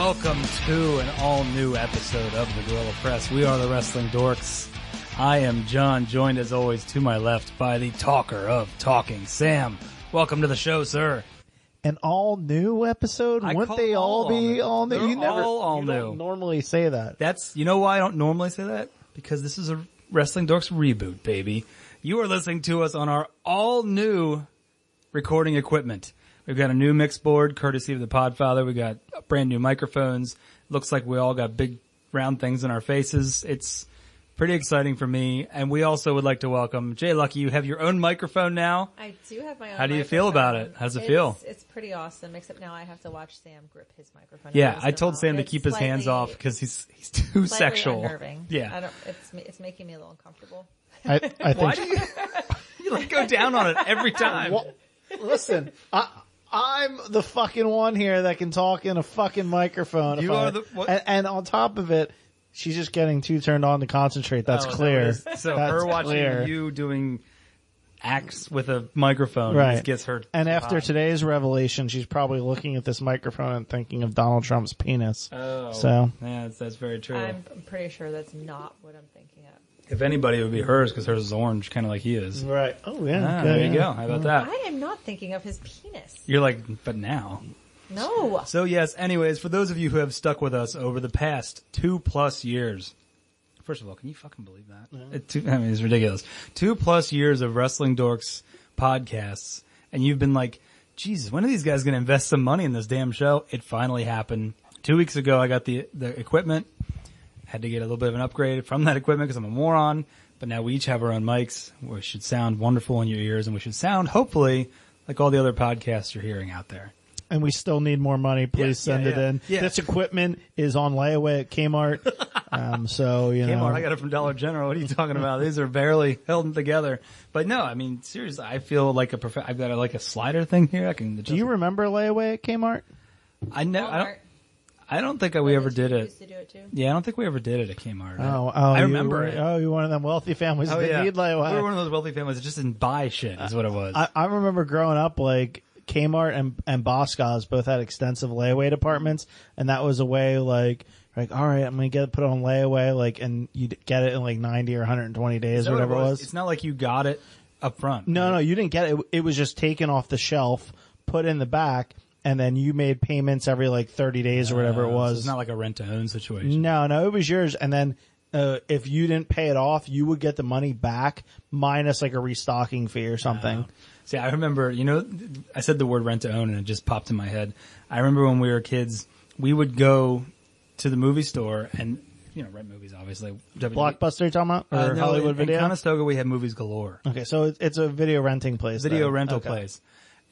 welcome to an all-new episode of the Guerrilla Press. We are the Wrestling Dorks. I am John, joined as always to my left by the talker of talking, Sam. Welcome to the show, sir. An all-new episode? Wouldn't they all be all new? You don't normally say that. You know why I don't normally say that? Because this is a Wrestling Dorks reboot, baby. You are listening to us on our all-new recording equipment. We've got a new mix board, courtesy of the Podfather. We got brand new microphones. Looks like we all got big round things in our faces. It's pretty exciting for me. And we also would like to welcome JLucky. You have your own microphone now. I do have my own. How do you feel about it? How does it feel? It's pretty awesome, except now I have to watch Sam grip his microphone. Yeah, I told Sam to keep his hands off because he's too sexual. Unnerving. Yeah, it's making me a little uncomfortable. I think. Why do you like go down on it every time? Well, listen, I'm the fucking one here that can talk in a fucking microphone. And on top of it, she's just getting too turned on to concentrate. That's clear. So that's her watching clear. You doing acts with a microphone just gets her. And after today's revelation, she's probably looking at this microphone and thinking of Donald Trump's penis. Oh, so yeah, that's very true. I'm pretty sure that's not what I'm thinking of. If anybody, it would be hers because hers is orange, kind of like he is. Right. Oh yeah. There you go. How about that? I am not thinking of his penis. You're like, but now. No. So yes, anyways, for those of you who have stuck with us over the past 2+ years, first of all, can you fucking believe that? Yeah. It's ridiculous. 2+ years of Wrestling Dorks podcasts, and you've been like, Jesus, when are these guys going to invest some money in this damn show? It finally happened. 2 weeks ago, I got the equipment. Had to get a little bit of an upgrade from that equipment because I'm a moron. But now we each have our own mics. We should sound wonderful in your ears, and we should sound, hopefully, like all the other podcasts you're hearing out there. And we still need more money. Please send it in. Yeah. This equipment is on layaway at Kmart. So, you know. Kmart, I got it from Dollar General. What are you talking about? These are barely held together. But no, I mean, seriously, I feel like I've got a slider thing here. I can adjust. Do you remember layaway at Kmart? I don't think we ever did it. Used to do it too. Yeah, I don't think we ever did it at Kmart. I remember it. Oh, you're one of them wealthy families that need layaway. We were one of those wealthy families that just didn't buy shit, is what it was. I remember growing up, like, Kmart and Boscov's both had extensive layaway departments, and that was a way, like, all right, I'm going to put it on layaway, and you get it in, 90 or 120 days or whatever it was. It's not like you got it up front. No, you didn't get it. It was just taken off the shelf, put in the back, and then you made payments every 30 days or whatever it was. So it's not like a rent-to-own situation. No, it was yours. And then if you didn't pay it off, you would get the money back minus a restocking fee or something. See, I remember, I said the word rent-to-own and it just popped in my head. I remember when we were kids, we would go to the movie store and, rent movies, obviously. Blockbuster you're talking about? Or no, Hollywood Video? In Conestoga, we had movies galore. Okay, so it's a video renting place. Rental place.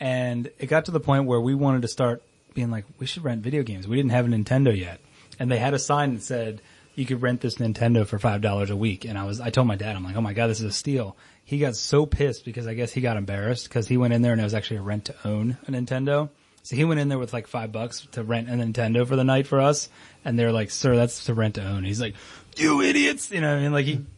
And it got to the point where we wanted to start being like, we should rent video games. We didn't have a Nintendo yet. And they had a sign that said, you could rent this Nintendo for $5 a week. And I told my dad, I'm like, oh my God, this is a steal. He got so pissed because I guess he got embarrassed because he went in there and it was actually a rent to own a Nintendo. So he went in there with $5 to rent a Nintendo for the night for us. And they're like, sir, that's to rent to own. He's like, you idiots.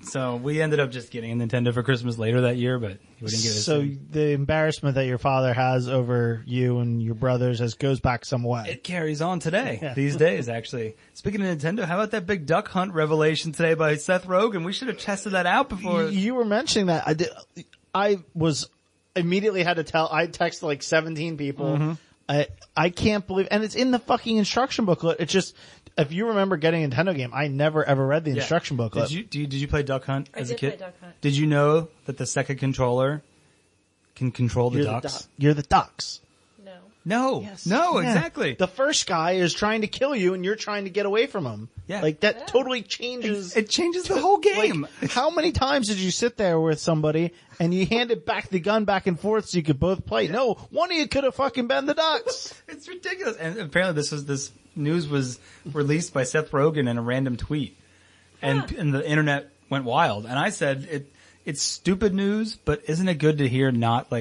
So we ended up just getting a Nintendo for Christmas later that year, but we didn't get it. So the embarrassment that your father has over you and your brothers goes back some way. It carries on today, these days, actually. Speaking of Nintendo, how about that big duck hunt revelation today by Seth Rogen? We should have tested that out before. You were mentioning that. I was immediately had to tell, I texted 17 people. Mm-hmm. I can't believe, and it's in the fucking instruction booklet. It's just, if you remember getting a Nintendo game, I never ever read the instruction booklet. Did you play Duck Hunt as a kid? I did play Duck Hunt. Did you know that the second controller can control the ducks? You're the ducks. No. Yes. No, exactly. The first guy is trying to kill you and you're trying to get away from him. Yeah. That totally changes. It changes the whole game. How many times did you sit there with somebody and you handed back the gun back and forth so you could both play? Yeah. No, one of you could have fucking been the ducks. It's ridiculous. And apparently this news was released by Seth Rogen in a random tweet. And the internet went wild. And I said, it's stupid news, but isn't it good to hear not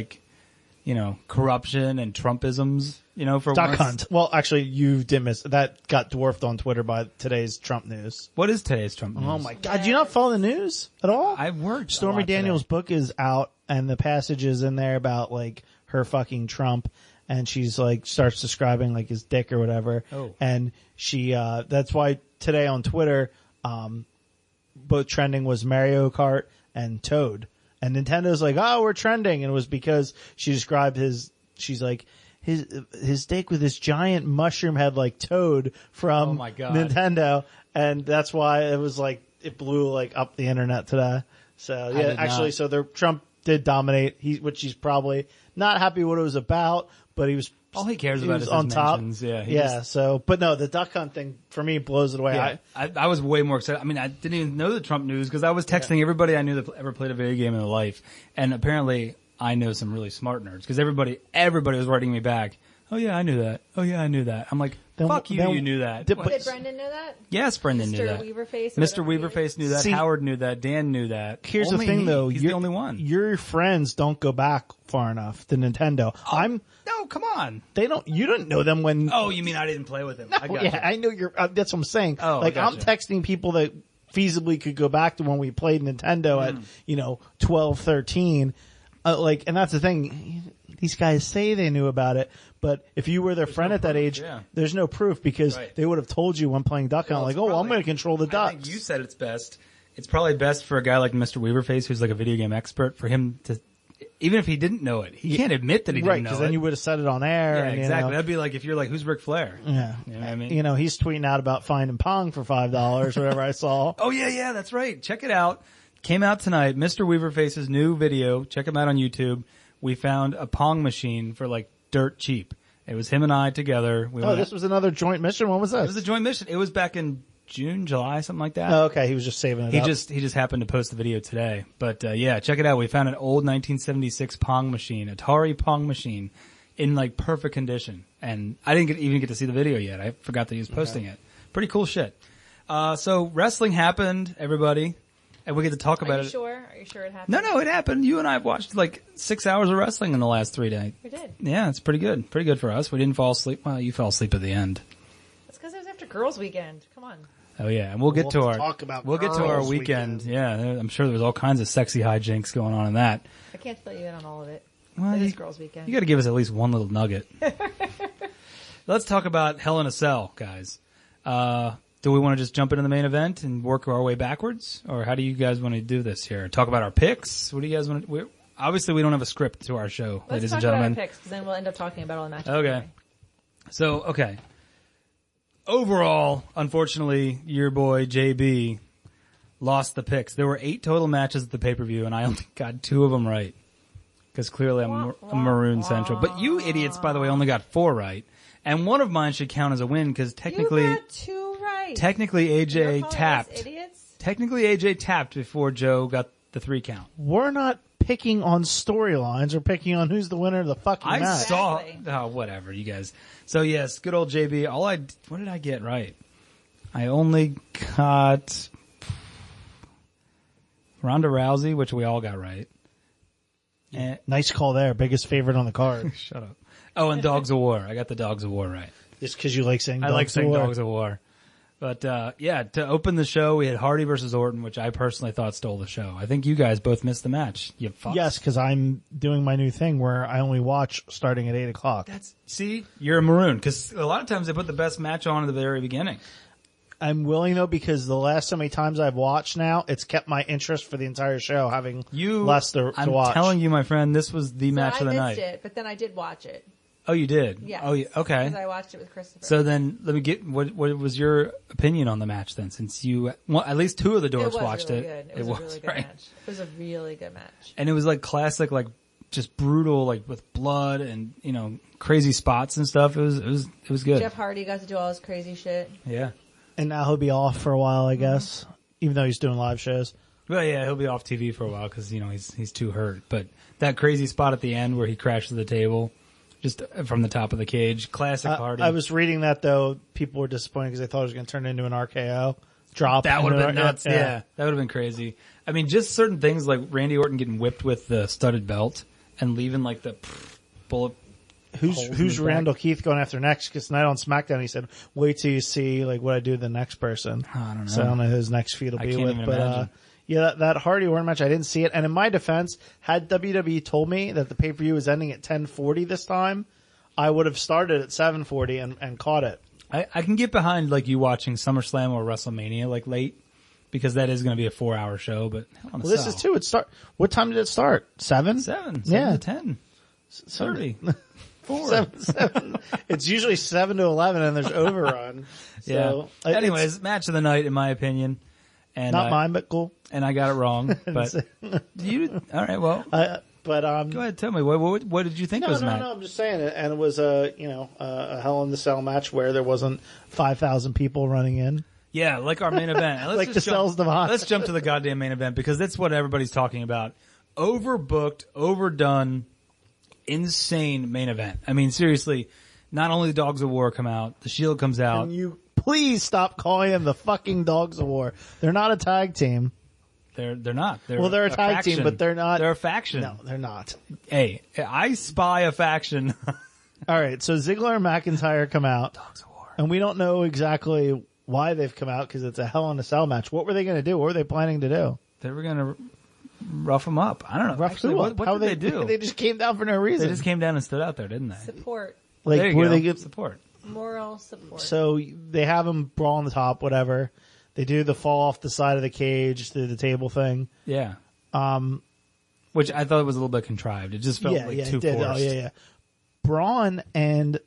corruption and Trumpisms, for Duck once? Hunt. Well, actually, you did miss. That got dwarfed on Twitter by today's Trump news. What is today's Trump news? Oh my God. Do you not follow the news at all? I've worked. Stormy Daniels' book is out and the passages in there about her fucking Trump, and she's like starts describing like his dick or whatever. Oh. And she that's why today on Twitter, both trending was Mario Kart and Toad. And Nintendo's like, oh, we're trending. And it was because she described she's like, his dick with this giant mushroom head like Toad from Oh my God. Nintendo. And that's why it was like, it blew like up the internet today. So yeah, actually, so Trump did dominate. Which he's probably not happy what it was about, but he was. All he cares about is on his top. mentions. Yeah. Yeah. So, but no, the duck hunt thing for me blows it away. Yeah, I was way more excited. I mean, I didn't even know the Trump news because I was texting everybody I knew that ever played a video game in their life. And apparently I know some really smart nerds because everybody was writing me back. Oh yeah, I knew that. Oh yeah, I knew that. I'm like, fuck you, you knew that. Did Brendan know that? Yes, Brendan knew that. Mr. Weaverface? Mr. Weaverface knew that. See, Howard knew that. Dan knew that. Here's Only the thing though. He's the only one. Your friends don't go back far enough to Nintendo. No, come on. You didn't know them when. Oh, you mean I didn't play with him? I got you. I know that's what I'm saying. Oh, like I'm gotcha. texting people that feasibly could go back to when we played Nintendo at 12, 13. And that's the thing. These guys say they knew about it, but if you were their friend at that age, there's no proof because they would have told you when playing Duck Hunt, I'm going to control the ducks. I think you said it's best. It's probably best for a guy like Mr. Weaverface, who's like a video game expert, for him to, even if he didn't know it, he can't admit that he didn't know it. Right, because then you would have said it on air. Yeah, and, exactly. That'd be like if you're like, who's Ric Flair? Yeah. You know what I mean? He's tweeting out about finding Pong for $5, whatever I saw. Oh, yeah, that's right. Check it out. Came out tonight. Mr. Weaverface's new video. Check him out on YouTube. We found a Pong machine for like dirt cheap. It was him and I together. This was another joint mission? When was this? It was a joint mission. It was back in June, July, something like that. Oh, okay. He was just saving it He up. just happened to post the video today. But yeah, check it out. We found an old 1976 Pong machine, Atari Pong machine, in like perfect condition. And I didn't even get to see the video yet. I forgot that he was posting it. Pretty cool shit. So wrestling happened, everybody. And we get to talk about it. Are you sure it happened? No, it happened. You and I have watched like 6 hours of wrestling in the last 3 days. We did. Yeah, it's pretty good. Pretty good for us. We didn't fall asleep. Well, you fell asleep at the end. That's because it was after Girls Weekend. Come on. Oh yeah, and we'll get to our weekend. Yeah, I'm sure there was all kinds of sexy hijinks going on in that. I can't fill you in on all of it. Well, It is Girls Weekend. You got to give us at least one little nugget. Let's talk about Hell in a Cell, guys. Do we want to just jump into the main event and work our way backwards? Or how do you guys want to do this here? Talk about our picks? What do you guys want to... Obviously, we don't have a script to our show, ladies and gentlemen. Let's talk about our picks, because then we'll end up talking about all the matches. Okay. Anyway. So, okay. Overall, unfortunately, your boy JB lost the picks. There were 8 total matches at the pay-per-view, and I only got 2 of them right. Because clearly I'm Maroon Central. But you idiots, by the way, only got 4 right. And one of mine should count as a win, because technically... You got 2 right. Technically, AJ tapped. Idiots? Technically, AJ tapped before Joe got the 3 count. We're not picking on storylines or picking on who's the winner of the fucking match. I saw... Exactly. Oh, whatever, you guys. So, yes, good old JB. What did I get right? I only got Ronda Rousey, which we all got right. And, Nice call there. Biggest favorite on the card. shut up. Oh, and Dogs of War. I got the Dogs of War right. Just because you like saying Dogs I like of saying War. Dogs of War. But, yeah, to open the show, we had Hardy versus Orton, which I personally thought stole the show. I think you guys both missed the match. You fucks. Yes, because I'm doing my new thing where I only watch starting at 8 o'clock. See, you're a Maroon, because a lot of times they put the best match on at the very beginning. I'm willing though, because the last so many times I've watched now, it's kept my interest for the entire show, having less to watch. I'm telling you, my friend, this was the match of the night. I missed it, but then I did watch it. Oh, you did? Yeah. Oh, yeah. Okay. Because I watched it with Christopher. So then, let me get, what was your opinion on the match then? Since at least 2 of the Dorks watched really it. It was a really good match. It was a really good match. And it was like classic, like just brutal, like with blood and, crazy spots and stuff. It was good. Jeff Hardy got to do all his crazy shit. Yeah. And now he'll be off for a while, I guess, even though he's doing live shows. Well, yeah, he'll be off TV for a while because, he's too hurt. But that crazy spot at the end where he crashed to the table, just from the top of the cage, classic Hardy. I was reading that, though. People were disappointed because they thought it was going to turn into an RKO drop. That would have been nuts. Yeah, that would have been crazy. I mean, just certain things like Randy Orton getting whipped with the studded belt and leaving like the bullet. Who's Randall Keith going after next? Because tonight on Smackdown he said, "Wait till you see like what I do to the next person." I don't know. So I don't know who his next feud will be with, but Yeah, that Hardy Orton match, I didn't see it. And in my defense, had WWE told me that the pay-per-view was ending at 10:40 this time, I would have started at 7:40 and caught it. I can get behind like you watching SummerSlam or WrestleMania like late because that is going to be a 4-hour show. But well, this is too. What time did it start? 7? 7 Yeah. to 10. 30. 4. 7. It's usually 7 to 11, and there's overrun. So, yeah. Anyways, match of the night, in my opinion. And not mine, but cool. And I got it wrong. But you, all right. Well, go ahead, tell me what did you think was match? No, I'm just saying it, and it was a Hell in the Cell match where there wasn't 5,000 people running in. Yeah, like our main event. Let's like the Cells Divine. Let's jump to the goddamn main event because that's what everybody's talking about. Overbooked, overdone, insane main event. I mean, seriously, not only the Dogs of War come out, the Shield comes out. Can you please stop calling them the fucking Dogs of War? They're not a tag team. They're not. They're a tag faction. team, but they're not. They're a faction. No, they're not. Hey, I spy a faction. All right, so Ziggler and McIntyre come out. Dogs of War. And we don't know exactly why they've come out because it's a Hell in a Cell match. What were they going to do? What were they planning to do? They were going to rough them up. I don't know. Actually, what did they do? They just came down for no reason. They just came down and stood out there, didn't they? Support. Like, there you were go. they support? Moral support. So they have them brawl on the top, whatever. They do the fall off the side of the cage through the table thing. Yeah. Which I thought was a little bit contrived. It just felt too forced. Oh, yeah. Braun and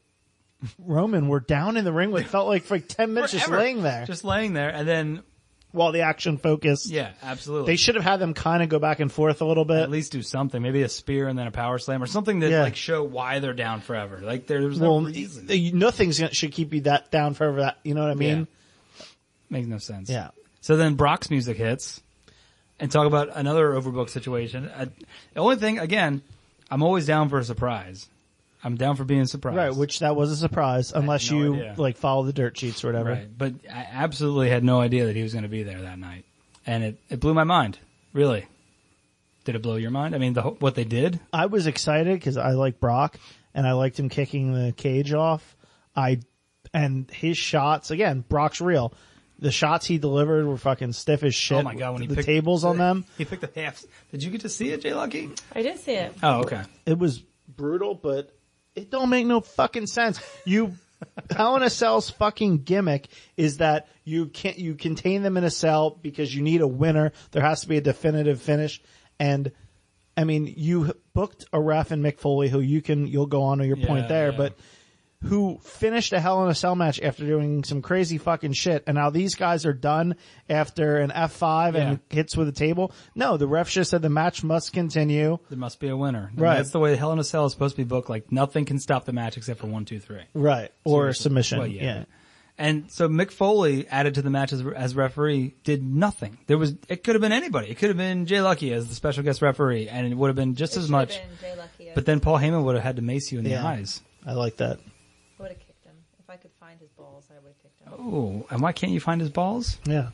Roman were down in the ring. It felt like for 10 minutes just laying there. Just laying there. And then while the action focused. Yeah, absolutely. They should have had them kind of go back and forth a little bit. At least do something. Maybe a spear and then a power slam or something that like show why they're down forever. Like there's no reason. Nothing should keep you that down forever. That, you know what I mean? Yeah. Makes no sense. Yeah. So then Brock's music hits and talk about another overbooked situation. The only thing, again, I'm always down for a surprise. I'm down for being surprised. Right, which that was a surprise unless you like follow the dirt sheets or whatever. Right, but I absolutely had no idea that he was going to be there that night. And it blew my mind. Really. Did it blow your mind? I mean, what they did? I was excited because I like Brock and I liked him kicking the cage off. And his shots, again, Brock's real. The shots he delivered were fucking stiff as shit. Oh my God, when he the picked tables on them. He picked the halves. Did you get to see it, JLucky? I did see it. Oh, okay. It was brutal, but it don't make no fucking sense. Hell in a Cell's fucking gimmick is that you contain them in a cell because you need a winner. There has to be a definitive finish. And I mean, you booked a ref in Mick Foley who you'll go on to your point there, but who finished a Hell in a Cell match after doing some crazy fucking shit. And now these guys are done after an F5 and hits with a table. No, the ref just said the match must continue. There must be a winner. And right. That's the way Hell in a Cell is supposed to be booked. Like nothing can stop the match except for 1, 2, 3. Right. Or Seriously. submission. Well, yeah. And so Mick Foley added to the match as referee did nothing. It could have been anybody. It could have been JLucky as the special guest referee and it would have been just as much. But then Paul Heyman would have had to mace you in the eyes. I like that. I would have kicked him. If I could find his balls, I would have kicked him. Oh, and why can't you find his balls? Yeah.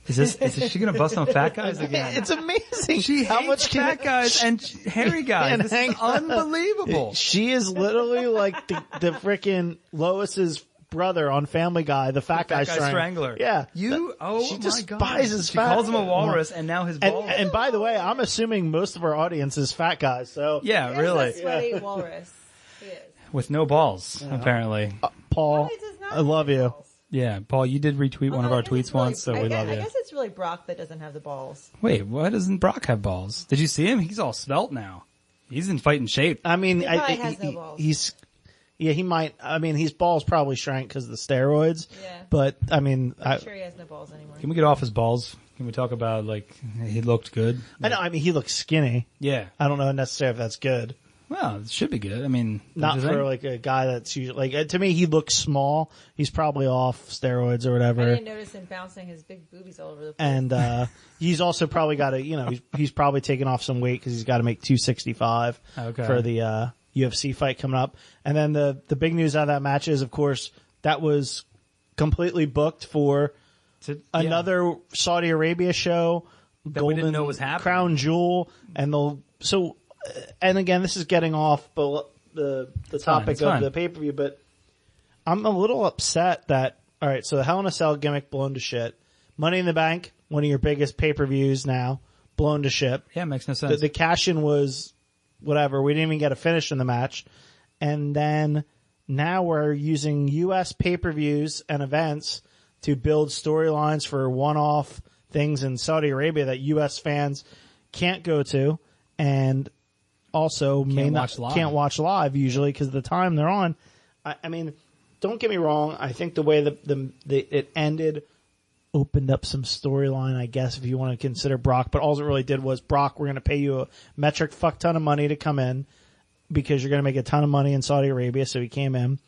Is she going to bust on fat guys again? It's amazing. She hates fat guys and hairy guys. This is unbelievable. She is literally like the frickin' Lois's brother on Family Guy, the fat guy strangler. Yeah. She my despises She fat calls him a walrus and now his balls. And by the way, I'm assuming most of our audience is fat guys, so. Yeah, really. He's a sweaty walrus. He is. With no balls, apparently. Paul, No, he does not I love have you. balls. Yeah, Paul, you did retweet one of I our guess tweets it's really- once, so we love I you. guess it's really Brock that doesn't have the balls. Wait, why doesn't Brock have balls? Did you see him? He's all svelte now. He's in fighting shape. I mean, He probably has no balls. he might, I mean, his balls probably shrank because of the steroids. Yeah. But, I mean, I'm sure he has no balls anymore. Can we get off his balls? Can we talk about, like, he looked good? I know, I mean, he looks skinny. Yeah. I don't know necessarily if that's good. Well, it should be good. I mean, Not don't you for think? like a guy that's usually like to me he looks small. He's probably off steroids or I whatever. didn't notice him bouncing his big boobies all over the place. And he's also probably got to he's probably taking off some weight because he's got to make 265 for the UFC fight coming up. And then the big news out of that match is, of course, that was completely booked for another Saudi Arabia show. That we didn't know was happening. Crown Jewel, and and again, this is getting off the topic of the pay-per-view, but I'm a little upset that, all right, so the Hell in a Cell gimmick blown to shit. Money in the Bank one of your biggest pay-per-views now, blown to shit. Yeah, it makes no sense. The cash-in was whatever. We didn't even get a finish in the match. And then now we're using U.S. pay-per-views and events to build storylines for one-off things in Saudi Arabia that U.S. fans can't go to and also can't watch live usually because of the time they're on. I mean, don't get me wrong. I think the way it ended opened up some storyline, I guess, if you want to consider Brock. But all it really did was, Brock, we're going to pay you a metric fuck ton of money to come in because you're going to make a ton of money in Saudi Arabia. So he came in.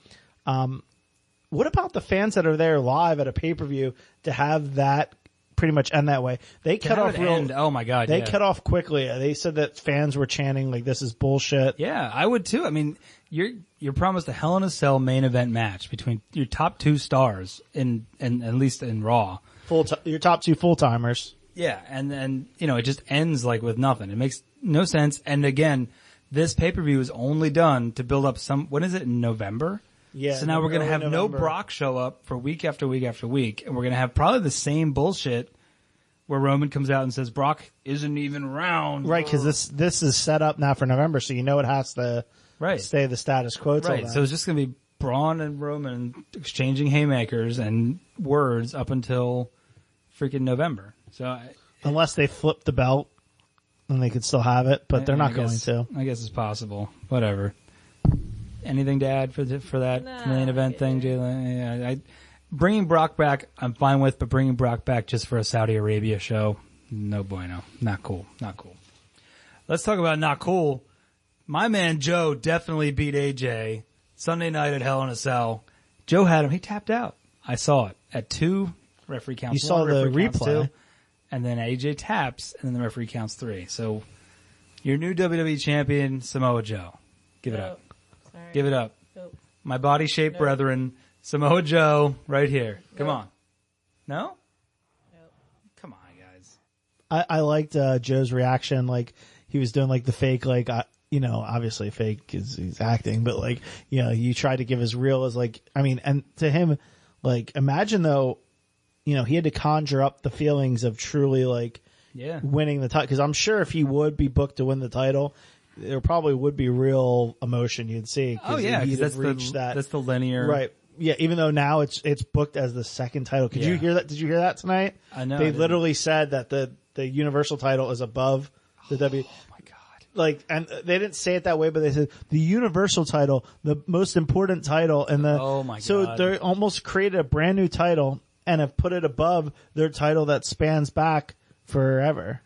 What about the fans that are there live at a pay-per-view to have that pretty much end that way? They cut off Oh my God. They cut off quickly. They said that fans were chanting like, this is bullshit. Yeah, I would too. I mean, you're promised a Hell in a Cell main event match between your top 2 stars in at least in Raw. Your top 2 full-timers. Yeah, and then, it just ends like with nothing. It makes no sense. And again, this pay-per-view is only done to build up when is it, in November? Yeah. So now we're going to have November. no Brock show up for week after week after week, and we're going to have probably the same bullshit where Roman comes out and says Brock isn't even around. Right, because this is set up now for November, so it has to stay the status quo till then. So it's just going to be Braun and Roman exchanging haymakers and words up until freaking November. So unless they flip the belt, then they could still have it, but they're not going to. I guess it's possible. Whatever. Anything to add for that main event thing, Jayla? Yeah, bringing Brock back, I'm fine with, but bringing Brock back just for a Saudi Arabia show, no bueno. Not cool. Not cool. Let's talk about not cool. My man Joe definitely beat AJ Sunday night at Hell in a Cell. Joe had him. He tapped out. I saw it at 2. Referee counts 1. You saw the replay. 2, and then AJ taps, and then the referee counts 3. So your new WWE champion, Samoa Joe. Give it up. Sorry. Give it up. Nope. My body-shaped brethren, Samoa Joe, right here. Come on. No? Nope. Come on, guys. I liked Joe's reaction. Like, he was doing like the fake, like, obviously fake because he's acting, but you tried to give as real as and to him, imagine though, he had to conjure up the feelings of truly winning the title. Because I'm sure if he would be booked to win the title, there probably would be real emotion you'd see. Oh yeah, because that's the linear, right? Yeah, even though now it's booked as the second title. Did you hear that? Did you hear that tonight? I know. They literally said that the Universal title is above the W. Oh my God! And they didn't say it that way, but they said the Universal title, the most important title, and the. Oh my God! So they almost created a brand new title and have put it above their title that spans back forever,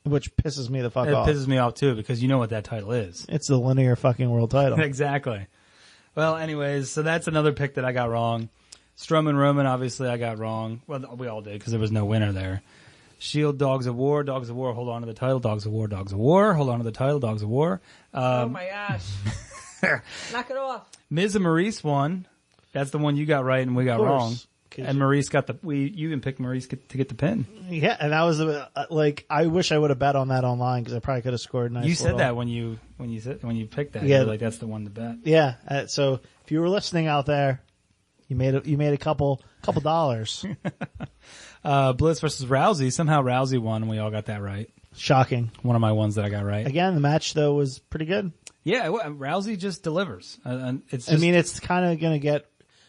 which pisses me the fuck off. It pisses me off too because you know what that title is. It's the linear fucking world title. Exactly. Well, anyways, so that's another pick that I got wrong. Strowman Roman, obviously, I got wrong. Well, we all did because there was no winner there. Shield, Dogs of War, hold on to the title. Dogs of War, hold on to the title. Dogs of War. Oh my gosh! Knock it off. Miz and Maurice won. That's the one you got right and we got wrong. And Maurice got you even picked Maurice to get the pin. Yeah, and that was I wish I would have bet on that online because I probably could have scored nice. You said that when you picked that. Yeah, you were like that's the one to bet. Yeah. So if you were listening out there, you made a couple dollars. Bliss versus Rousey. Somehow Rousey won, and we all got that right. Shocking. One of my ones that I got right. Again, the match though was pretty good. Yeah, Rousey just delivers. It's kind of gonna get.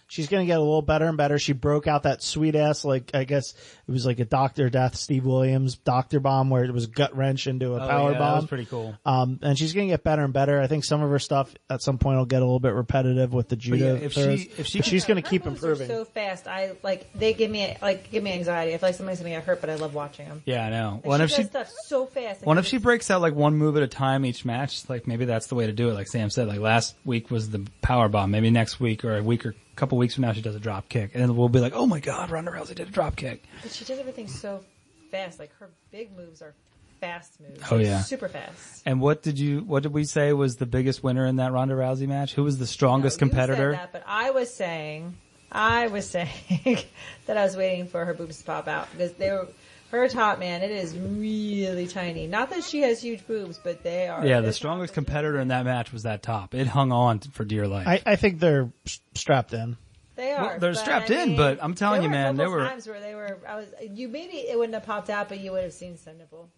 She's going to get a little better and better. She broke out that sweet ass, I guess it was like a Dr. Death, Steve Williams Dr. Bomb where it was gut wrench into a power bomb. That was pretty cool. And she's going to get better and better. I think some of her stuff at some point will get a little bit repetitive with the judo. If she's going to keep moves improving. Are so fast. They give me anxiety. I feel like somebody's going to get hurt, but I love watching them. Yeah, I know. She does stuff so fast. If she breaks out one move at a time each match, maybe that's the way to do it. Like Sam said, last week was the power bomb. Maybe next week or a couple weeks from now she does a drop kick, and then we'll be like, "Oh my God, Ronda Rousey did a drop kick." But she does everything so fast. Her big moves are fast moves. Oh yeah, super fast. And what did we say was the biggest winner in that Ronda Rousey match? Who was the strongest competitor? You said that, but I was saying that I was waiting for her boobs to pop out because her top, man, it is really tiny. Not that she has huge boobs, but they are. Yeah, the strongest competitor in that match was that top. It hung on for dear life. I think they're strapped in. They are. Well, they're strapped in, but I'm telling you, man, there were times where they were. Maybe it wouldn't have popped out, but you would have seen some nipple.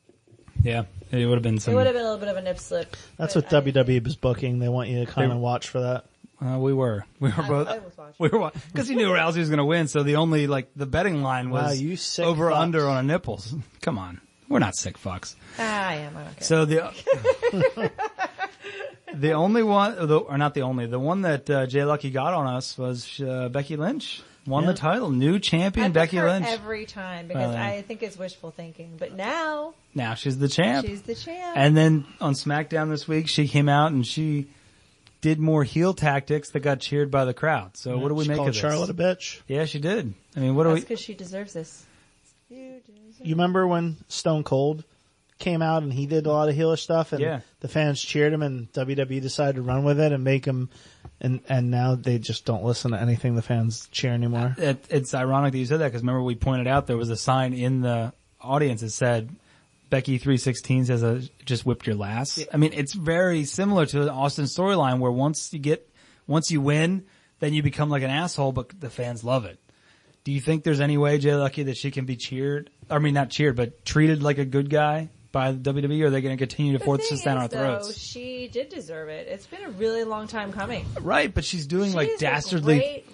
Yeah, it would have been some. It would have been a little bit of a nip slip. That's what WWE was booking. They want you to kind of watch for that. We were both. I was watching. We were because you knew Rousey was going to win, so the only the betting line was you sick over fucks. under on a nipples. Come on, we're not sick fucks. I am. I don't care. So the only one, or not the only, the one that JLucky got on us was Becky Lynch. Won the title, new champion Becky Lynch. Every time because I think it's wishful thinking, but now she's the champ. She's the champ. And then on Smackdown this week, she came out and she did more heel tactics that got cheered by the crowd. So what do we make of this? She called Charlotte a bitch. Yeah, she did. I mean, what do we? Because she deserves this. You remember when Stone Cold came out and he did a lot of heelish stuff and the fans cheered him and WWE decided to run with it and make him and now they just don't listen to anything the fans cheer anymore. It's ironic that you said that because remember we pointed out there was a sign in the audience that said Becky 316 says just whipped your lass. I mean, it's very similar to the Austin storyline where once you win, then you become like an asshole, but the fans love it. Do you think there's any way, JLucky, that she can be cheered? I mean, not cheered, but treated like a good guy by the WWE, or are they going to continue to force this down our throats? She did deserve it. It's been a really long time coming. Right, but she's doing dastardly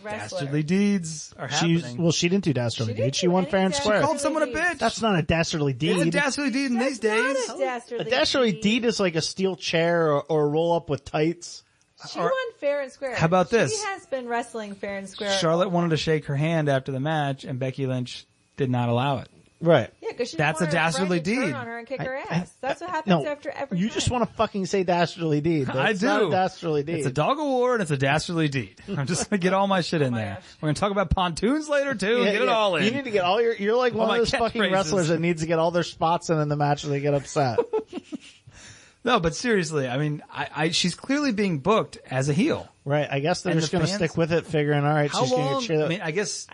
deeds are happening. She didn't do dastardly deeds. She won fair and square. She called someone a bitch. That's not a dastardly deed. It's a dastardly deed in these days. A dastardly deed is like a steel chair or a roll up with tights. She won fair and square. How about this? She has been wrestling fair and square. Charlotte wanted to shake her hand after the match, and Becky Lynch did not allow it. Right. Yeah, because she that's a dastardly deed. Turn on her and kick her ass. That's what happens after every You time. just want to fucking say dastardly deed. I do. Not a dastardly deed. It's a dog award. It's a dastardly deed. I'm just going to get all my shit in there. Gosh. We're going to talk about pontoons later too and get it all in. You need to get all you're like one of those fucking catchphrases. wrestlers that needs to get all their spots in the match and they get upset. No, but seriously, I mean, she's clearly being booked as a heel. Right. I guess they're just going to stick with it, figuring, all right, she's going to get cheered up. I mean, I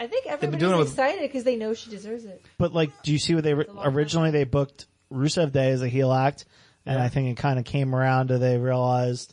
think everybody's excited because they know she deserves it. But do you see what originally they booked Rusev Day as a heel act, and I think it kind of came around to they realized,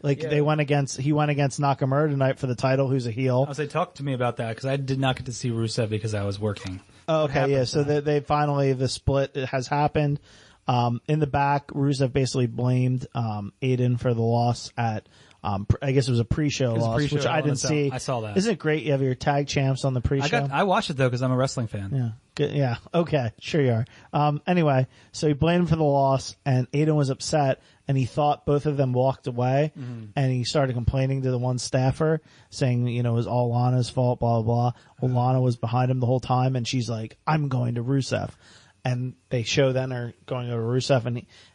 he went against Nakamura tonight for the title, who's a heel. I was like, talk to me about that because I did not get to see Rusev because I was working. Oh, okay, yeah. So they finally the split has happened. In the back, Rusev basically blamed Aiden for the loss at. I guess it was a pre-show loss, which I didn't see. I saw that. Isn't it great you have your tag champs on the pre-show? I watched it though because I'm a wrestling fan. Yeah. Good. Yeah. Okay. Sure you are. Anyway, so he blamed him for the loss and Aiden was upset and he thought both of them walked away and he started complaining to the one staffer saying, it was all Lana's fault, blah, blah, blah. Well, Lana was behind him the whole time and she's like, I'm going to Rusev. And they show then are going over Rusev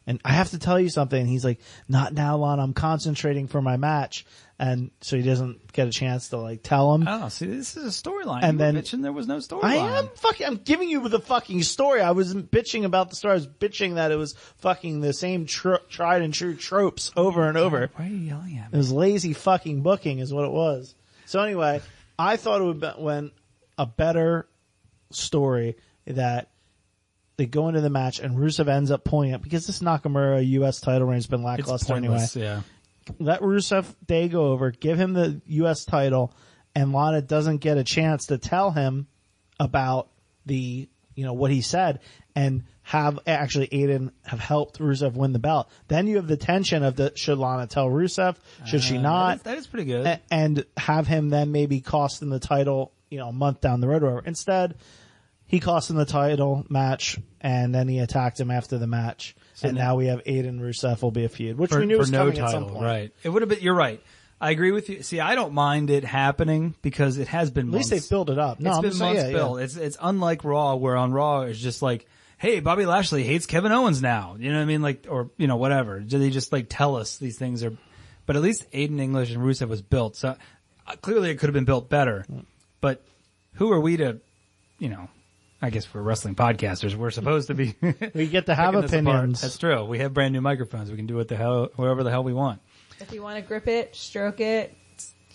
and I have to tell you something. And he's like, not now, Lana. I'm concentrating for my match. And so he doesn't get a chance to tell him. Oh, see, this is a storyline. And then bitching there was no storyline. I'm giving you the fucking story. I wasn't bitching about the story. I was bitching that it was fucking the same tried and true tropes over and over. Why are you yelling at me? It was lazy fucking booking is what it was. So anyway, I thought it would be when a better story that they go into the match and Rusev ends up pulling it because this Nakamura U.S. title reign has been lackluster anyway. Yeah. Let Rusev Day go over, give him the U.S. title, and Lana doesn't get a chance to tell him about what he said and have actually Aiden have helped Rusev win the belt. Then you have the tension of should Lana tell Rusev? Should she not? That is pretty good. And have him then maybe cost him the title, a month down the road or whatever. Instead, he cost him the title match, and then he attacked him after the match. So now we have Aiden Rusev will be a feud, which we knew was coming at some point. Right. It would have been, you're right. I agree with you. See, I don't mind it happening because it has been months. At least they built it up. No, it's been months built. Yeah. It's unlike Raw, where on Raw it's just like, hey, Bobby Lashley hates Kevin Owens now. You know what I mean? Or, whatever. They just tell us these things are, but at least Aiden English and Rusev was built. So clearly it could have been built better, but who are we to, I guess we're wrestling podcasters. We're supposed to be. We get to have opinions. That's true. We have brand new microphones. We can do whatever the hell we want. If you want to grip it, stroke it.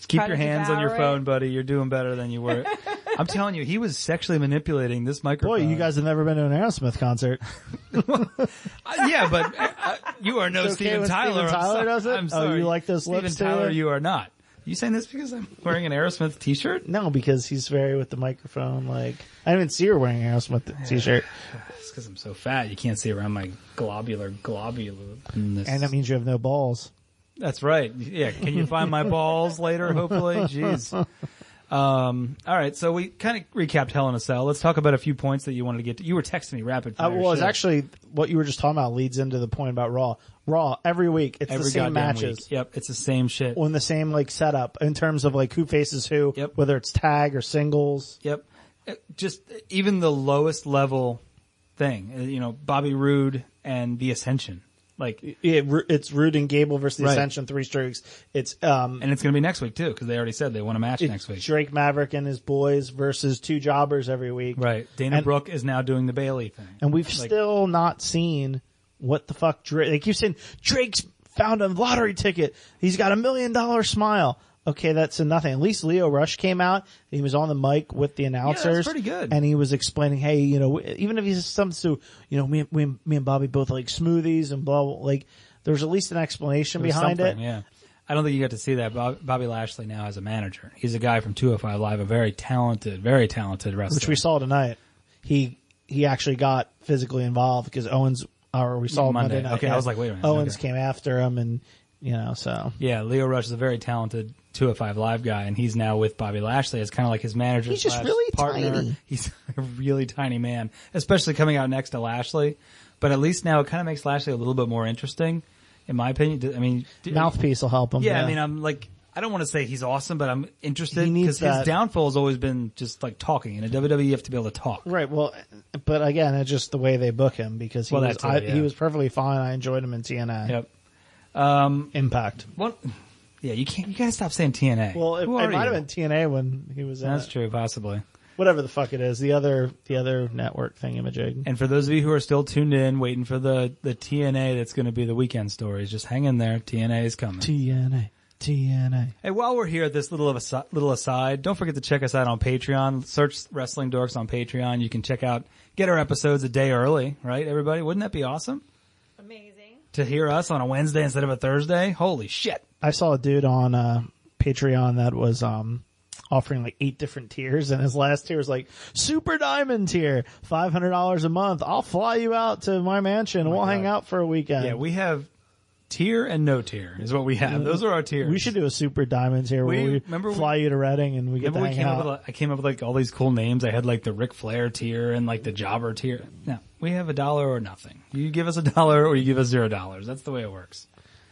Keep your hands on your phone, buddy. You're doing better than you were. I'm telling you, he was sexually manipulating this microphone. Boy, you guys have never been to an Aerosmith concert. Yeah, but you are no Steven Tyler. Steven Tyler does it? I'm sorry. Oh, you like those lips, Steven Tyler, you are not. You saying this because I'm wearing an Aerosmith t-shirt? No, because he's very with the microphone. Like, I didn't even see her wearing an Aerosmith t-shirt. It's because I'm so fat. You can't see around my globular. And that means you have no balls. That's right. Yeah. Can you find my balls later, hopefully? Jeez. All right. So we kind of recapped Hell in a Cell. Let's talk about a few points that you wanted to get to. You were texting me rapid fire. Well, it's actually what you were just talking about leads into the point about Raw. Raw, every week, it's the same matches. Week. Yep. It's the same shit. On the same, like, setup in terms of, like, who faces who, whether it's tag or singles. Yep. Just even the lowest level thing, you know, Bobby Roode and the Ascension. Like it's Roode and Gable versus the Ascension, 3 streaks. It's and it's going to be next week too, because they already said they want a match next week. Drake Maverick and his boys versus 2 jobbers every week. Right. Dana Brooke is now doing the Bailey thing, and we've still not seen what the fuck Drake. They keep saying Drake's found a lottery ticket. He's got $1 million smile. Okay, that's nothing. At least Leo Rush came out. He was on the mic with the announcers. Yeah, that's pretty good. And he was explaining, hey, you know, even if he's something to, you know, me and Bobby both like smoothies and blah, blah, like, there's at least an explanation behind it. Yeah. I don't think you got to see that. Bobby Lashley now has a manager. He's a guy from 205 Live, a very talented wrestler. Which we saw tonight. He actually got physically involved because Owens, or we saw Monday night. Okay, I was like, wait a minute. Owens came after him and, you know, so. Yeah, Leo Rush is a very talented 205 Live guy, and he's now with Bobby Lashley as kind of like his manager. He's just really partner. tiny. He's a really tiny man, especially coming out next to Lashley. But at least now it kind of makes Lashley a little bit more interesting, in my opinion. I mean, mouthpiece will help him. Yeah, I mean, I'm like, I don't want to say he's awesome, but I'm interested because his downfall has always been just like talking. In a WWE, you have to be able to talk. Right. Well, but again, it's just the way they book him because he was perfectly fine. I enjoyed him in TNA. Yep. Impact. What? Yeah, you gotta stop saying TNA. Well, it might have been TNA when he was in That's true, possibly. Whatever the fuck it is, the other network thingamajig. And for those of you who are still tuned in, waiting for the TNA that's going to be the weekend stories, just hang in there. TNA is coming. TNA. Hey, while we're here at this little aside, don't forget to check us out on Patreon. Search Wrestling Dorks on Patreon. You can get our episodes a day early, right, everybody? Wouldn't that be awesome? Amazing. To hear us on a Wednesday instead of a Thursday? Holy shit. I saw a dude on Patreon that was offering like 8 different tiers, and his last tier was like Super Diamond tier, $500 a month. I'll fly you out to my mansion and we'll hang out for a weekend. Yeah, we have tier and no tier is what we have. Those are our tiers. We should do a Super Diamond tier where we fly you to Reading and we get to hang out. I came up with like all these cool names. I had like the Ric Flair tier and like the Jobber tier. No, we have $1 or nothing. You give us $1 or you give us $0. That's the way it works.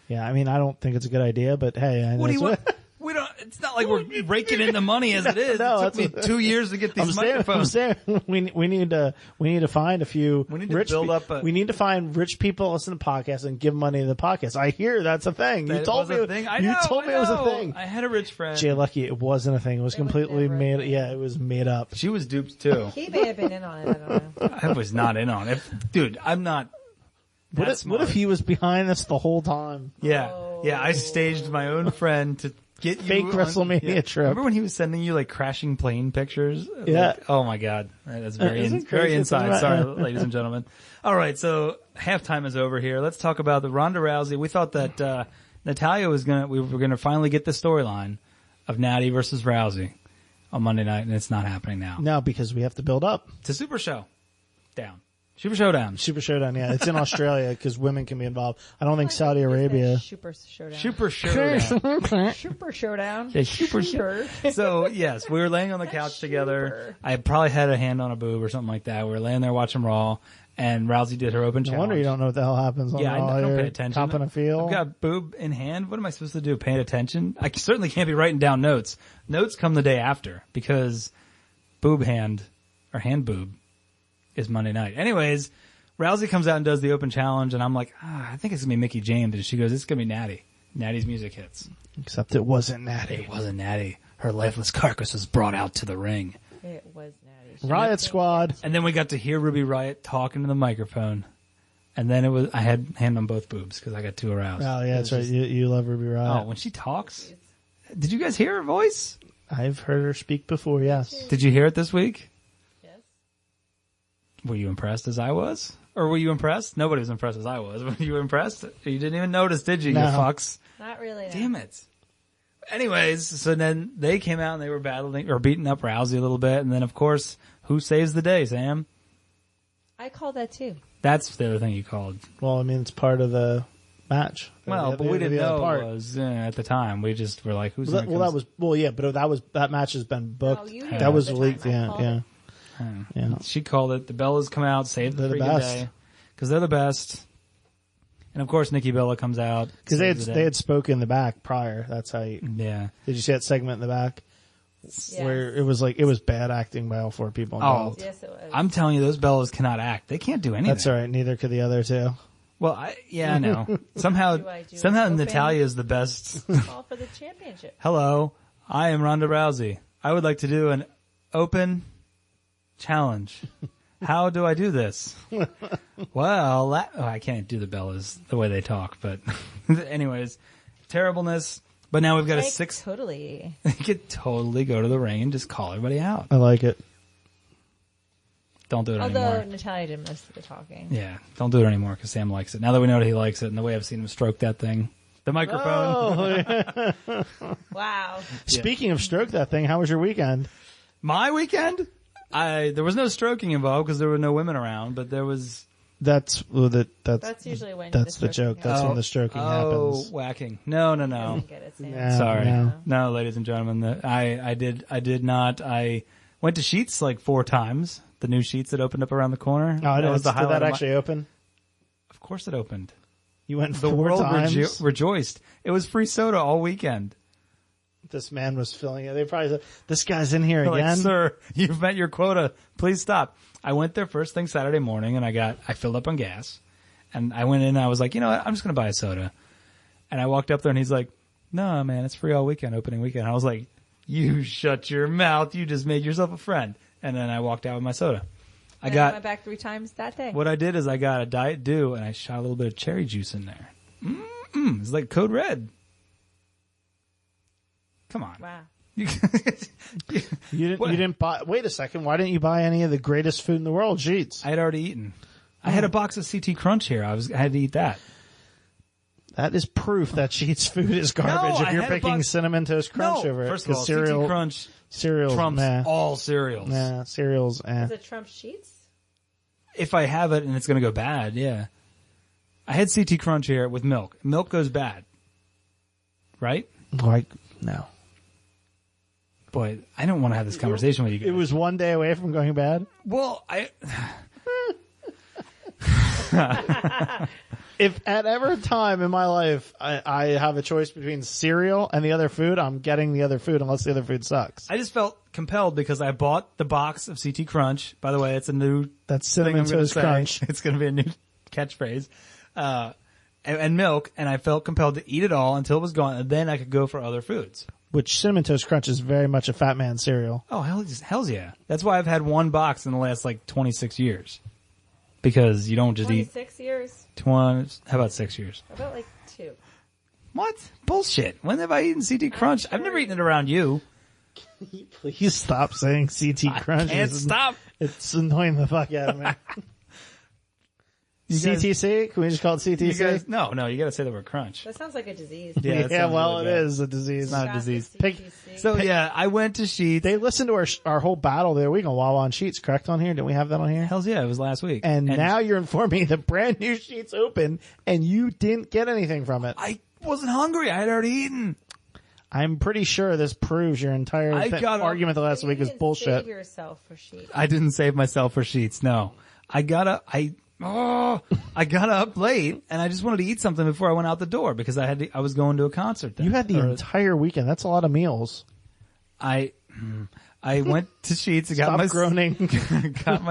Yeah, I mean, I don't think it's a good idea, but hey. What do you want? We don't. It's not like we're raking in the money as it is. No, it took me 2 years to get these microphones. We need to find a few. We need to build up. We need to find rich people listen to podcasts and give money to the podcast. I hear that's a thing. You told me it was a thing. I had a rich friend. JLucky, it wasn't a thing. It was completely made. Yeah, it was made up. She was duped too. He may have been in on it. I don't know. I was not in on it, dude. I'm not. What if he was behind this the whole time? Yeah, yeah. I staged my own friend to get fake WrestleMania trip. Remember when he was sending you like crashing plane pictures? Yeah. Like, oh my god, that's very inside. Sorry, ladies and gentlemen. All right, so halftime is over here. Let's talk about the Ronda Rousey. We thought that Natalya we were gonna finally get the storyline of Natty versus Rousey on Monday night, and it's not happening now. No, because we have to build up to Super Showdown. Super Showdown, yeah. It's in Australia because women can be involved. I don't think Saudi Arabia. Super Showdown. Super Showdown. Super Showdown. Yeah, super. So, yes, we were laying on the couch together. I probably had a hand on a boob or something like that. We were laying there watching Raw, and Rousey did her open challenge. No wonder you don't know what the hell happens on Raw. I don't pay attention. Copping a feel. I've got boob in hand. What am I supposed to do? Paying attention? I certainly can't be writing down notes. Notes come the day after because boob hand, or hand boob, is Monday night. Anyways, Rousey comes out and does the open challenge, and I'm like, I think it's going to be Mickie James. And she goes, it's going to be Natty. Natty's music hits. Except it wasn't Natty. It wasn't Natty. Her lifeless carcass was brought out to the ring. It was Natty. Riot Squad. And then we got to hear Ruby Riott talking to the microphone. And then I had hand on both boobs because I got too aroused. Oh, yeah, that's right. You love Ruby Riott. Oh, when she talks. Did you guys hear her voice? I've heard her speak before, yes. Did you hear it this week? Yes. Were you impressed as I was? Or were you impressed? Nobody was impressed as I was. Were you impressed? You didn't even notice, did you, No. you fucks? Not really. No. Damn it. anyways, so then they came out and they were battling or beating up Rousey a little bit. And then, of course, who saves the day, Sam? I called that too. That's the other thing you called. Well, I mean, it's part of the match. Well, but we didn't know it was at the time. We just were like, "Who's?" That match has been booked. Oh, you Yeah. knew That was at the leaked. time. I Yeah. called Yeah. She called it. The Bellas come out, save the They're the freaking best. day because they're the best. And of course, Nikki Bella comes out Because saves the day. they had spoken in the back prior. That's how you. Yeah. Did you see that segment in the back Yes. where it was bad acting by all four people involved? Yes, it was. I'm telling you, those Bellas cannot act. They can't do anything. That's all right. Neither could the other two. Well, I know. Somehow Do I do somehow an open? Natalia is the best. Call for the championship. Hello, I am Ronda Rousey. I would like to do an open challenge. How do I do this? Well, I can't do the Bellas the way they talk, but anyways, terribleness. But now we've got a Like, 6. Totally. You could totally go to the ring and just call everybody out. I like it. Don't do it Although anymore. Natalia did most of the talking. Yeah, don't do it anymore because Sam likes it. Now that we know that he likes it and the way I've seen him stroke that thing. The microphone. Oh, Wow. speaking of stroke that thing, how was your weekend? My weekend? There was no stroking involved because there were no women around, but there was... That's Usually when that's the joke. That's when the stroking happens. Whacking. No. I get it, Sam. Yeah. Sorry. No. Ladies and gentlemen. I did not. I went to Sheetz like 4 times. The new Sheetz that opened up around the corner. Oh, I That didn't. was the Did highlight that of my- actually open? Of course it opened. You went The 4 world times. rejoiced. It was free soda all weekend. This man was filling it. They probably said, "This guy's in here They're again." like, sir, you've met your quota. Please stop. I went there first thing Saturday morning and I filled up on gas and I went in and I was like, you know what? I'm just going to buy a soda. And I walked up there and he's like, no, man, it's free all weekend, opening weekend. And I was like, you shut your mouth. You just made yourself a friend. And then I walked out with my soda. I went back 3 times that day. what I did is I got a Diet Dew and I shot a little bit of cherry juice in there. It's like Code Red. Come on. Wow. You didn't buy. Wait a second. Why didn't you buy any of the greatest food in the world, Sheetz? I had already eaten. I had a box of CT Crunch here. I had to eat that. That is proof that Sheetz food is garbage. No, if I you're had a picking box- Cinnamon Toast Crunch over it, First of all, 'cause CT Crunch cereals trumps nah. all cereals. Nah, cereals. Is it Trump Sheetz? If I have it and it's going to go bad, yeah. I had CT Crunch here with milk. Milk goes bad. Right? Like no. Boy, I don't want to have this conversation with you guys. It was one day away from going bad. Well, If at ever time in my life I have a choice between cereal and the other food, I'm getting the other food unless the other food sucks. I just felt compelled because I bought the box of CT Crunch. By the way, it's a new That's thing Cinnamon I'm gonna Toast say. Crunch. It's going to be a new catchphrase. And milk, and I felt compelled to eat it all until it was gone, and then I could go for other foods. Which Cinnamon Toast Crunch is very much a fat man cereal. Oh, hell's yeah. That's why I've had one box in the last, 26 years. Because you don't just eat 26 years. 20, how about 6 years? About 2. What? Bullshit. When have I eaten CT Crunch? I've never eaten it around you. Please stop saying CT Crunch. Can't stop. It's annoying the fuck out of me. CTC? Can we just call it CTC? You guys, no, you gotta say the word crunch. That sounds like a disease. Yeah, it sounds well, really it bad. is a disease. It's not a disease. CTC. So yeah, I went to Sheetz. They listened to our whole battle the other week on Wawa on Sheetz, correct on here? Didn't we have that on here? Hell's yeah, it was last week. And now you're informing me the brand new Sheetz open and you didn't get anything from it. I wasn't hungry. I had already eaten. I'm pretty sure this proves your entire argument the last week is bullshit. Save yourself for Sheetz. I didn't save myself for Sheetz. No, I got up late and I just wanted to eat something before I went out the door because I was going to a concert then. You had the entire weekend. That's a lot of meals. I went to Sheetz and Stop groaning. got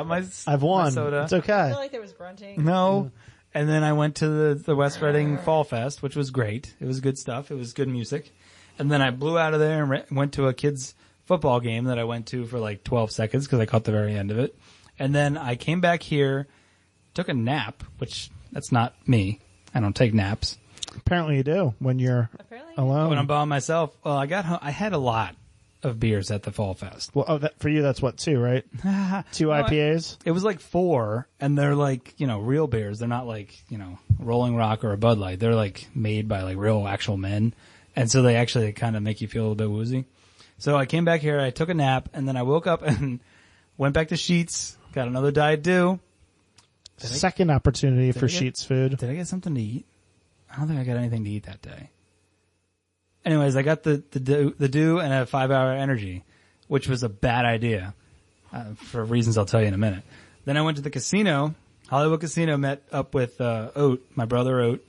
my I've won. my soda. It's I okay. feel like there was grunting. No. And then I went to the West Reading Fall Fest, which was great. It was good stuff. It was good music. And then I blew out of there and went to a kids football game that I went to for 12 seconds because I caught the very end of it. And then I came back here, took a nap, which that's not me. I don't take naps. Apparently you do when you're Apparently. alone. When I'm by myself, well, I got home. I had a lot of beers at the Fall Fest. Well, for you, that's what, 2, right? 2 IPAs? It was 4, and they're real beers. They're not Rolling Rock or a Bud Light. They're made by real actual men. And so they actually kind of make you feel a little bit woozy. So I came back here, I took a nap, and then I woke up and went back to Sheetz, got another Diet Dew. Second opportunity for Sheetz food. Did I get something to eat? I don't think I got anything to eat that day. Anyways, I got the Dew and a 5-hour energy, which was a bad idea for reasons I'll tell you in a minute. Then I went to the casino, Hollywood Casino, met up with Oat, my brother Oat,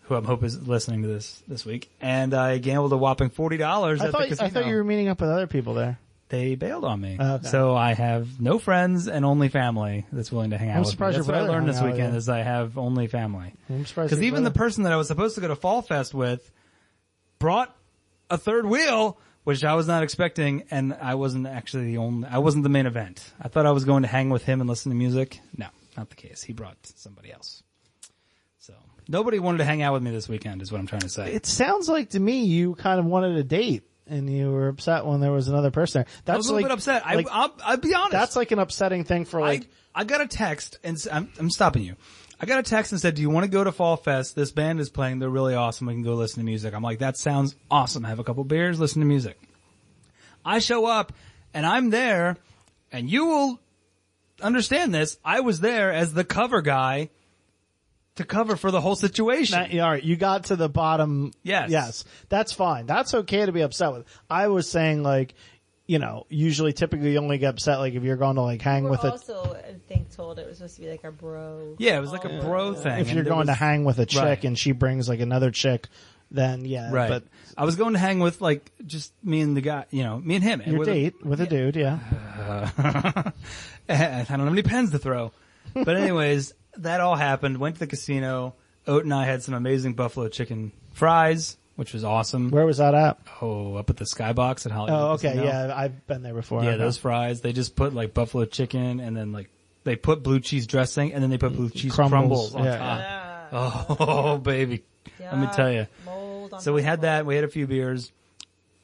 who I hope is listening to this week, and I gambled a whopping $40 at the casino. I thought you were meeting up with other people there. They bailed on me. Okay. So I have no friends and only family that's willing to hang out with me. surprised That's your what I brother learned hung this out with weekend you. is I have only family. I'm surprised Because your even the brother- person that I was supposed to go to Fall Fest with brought a third wheel, which I was not expecting, and I wasn't actually I wasn't the main event. I thought I was going to hang with him and listen to music. No, not the case. He brought somebody else. So nobody wanted to hang out with me this weekend is what I'm trying to say. It sounds like to me you kind of wanted a date. And you were upset when there was another person there. That's I was a little bit upset. I'll be honest. That's like an upsetting thing for like. I got a text, and I'm stopping you. I got a text and said, "Do you want to go to Fall Fest? This band is playing. They're really awesome. We can go listen to music." I'm like, "That sounds awesome. Have a couple beers, listen to music." I show up, and I'm there, and you will understand this. I was there as the cover guy to cover for the whole situation. All right, you got to the bottom. Yes. Yes. That's fine. That's okay to be upset with. I was saying like, typically you only get upset like if you're going to like hang with it. Also, I think told it was supposed to be like a bro. Yeah, it was like a bro thing. If you're going to hang with a chick Right. and she brings like another chick, then yeah. Right. But I was going to hang with like just me and the guy, me and him. your date with a dude, yeah. I don't have any pens to throw. But anyways, that all happened. Went to the casino. Oat and I had some amazing buffalo chicken fries, which was awesome. Where was that at? Oh, up at the Skybox at Hollywood. Oh, okay. Casino. Yeah, I've been there before. Yeah, Okay. those fries. They just put like buffalo chicken and then like they put blue cheese dressing and then they put blue cheese crumbles on Yeah. top. Oh, baby. Let me tell you. Mold on So we top had of that. We had a few beers.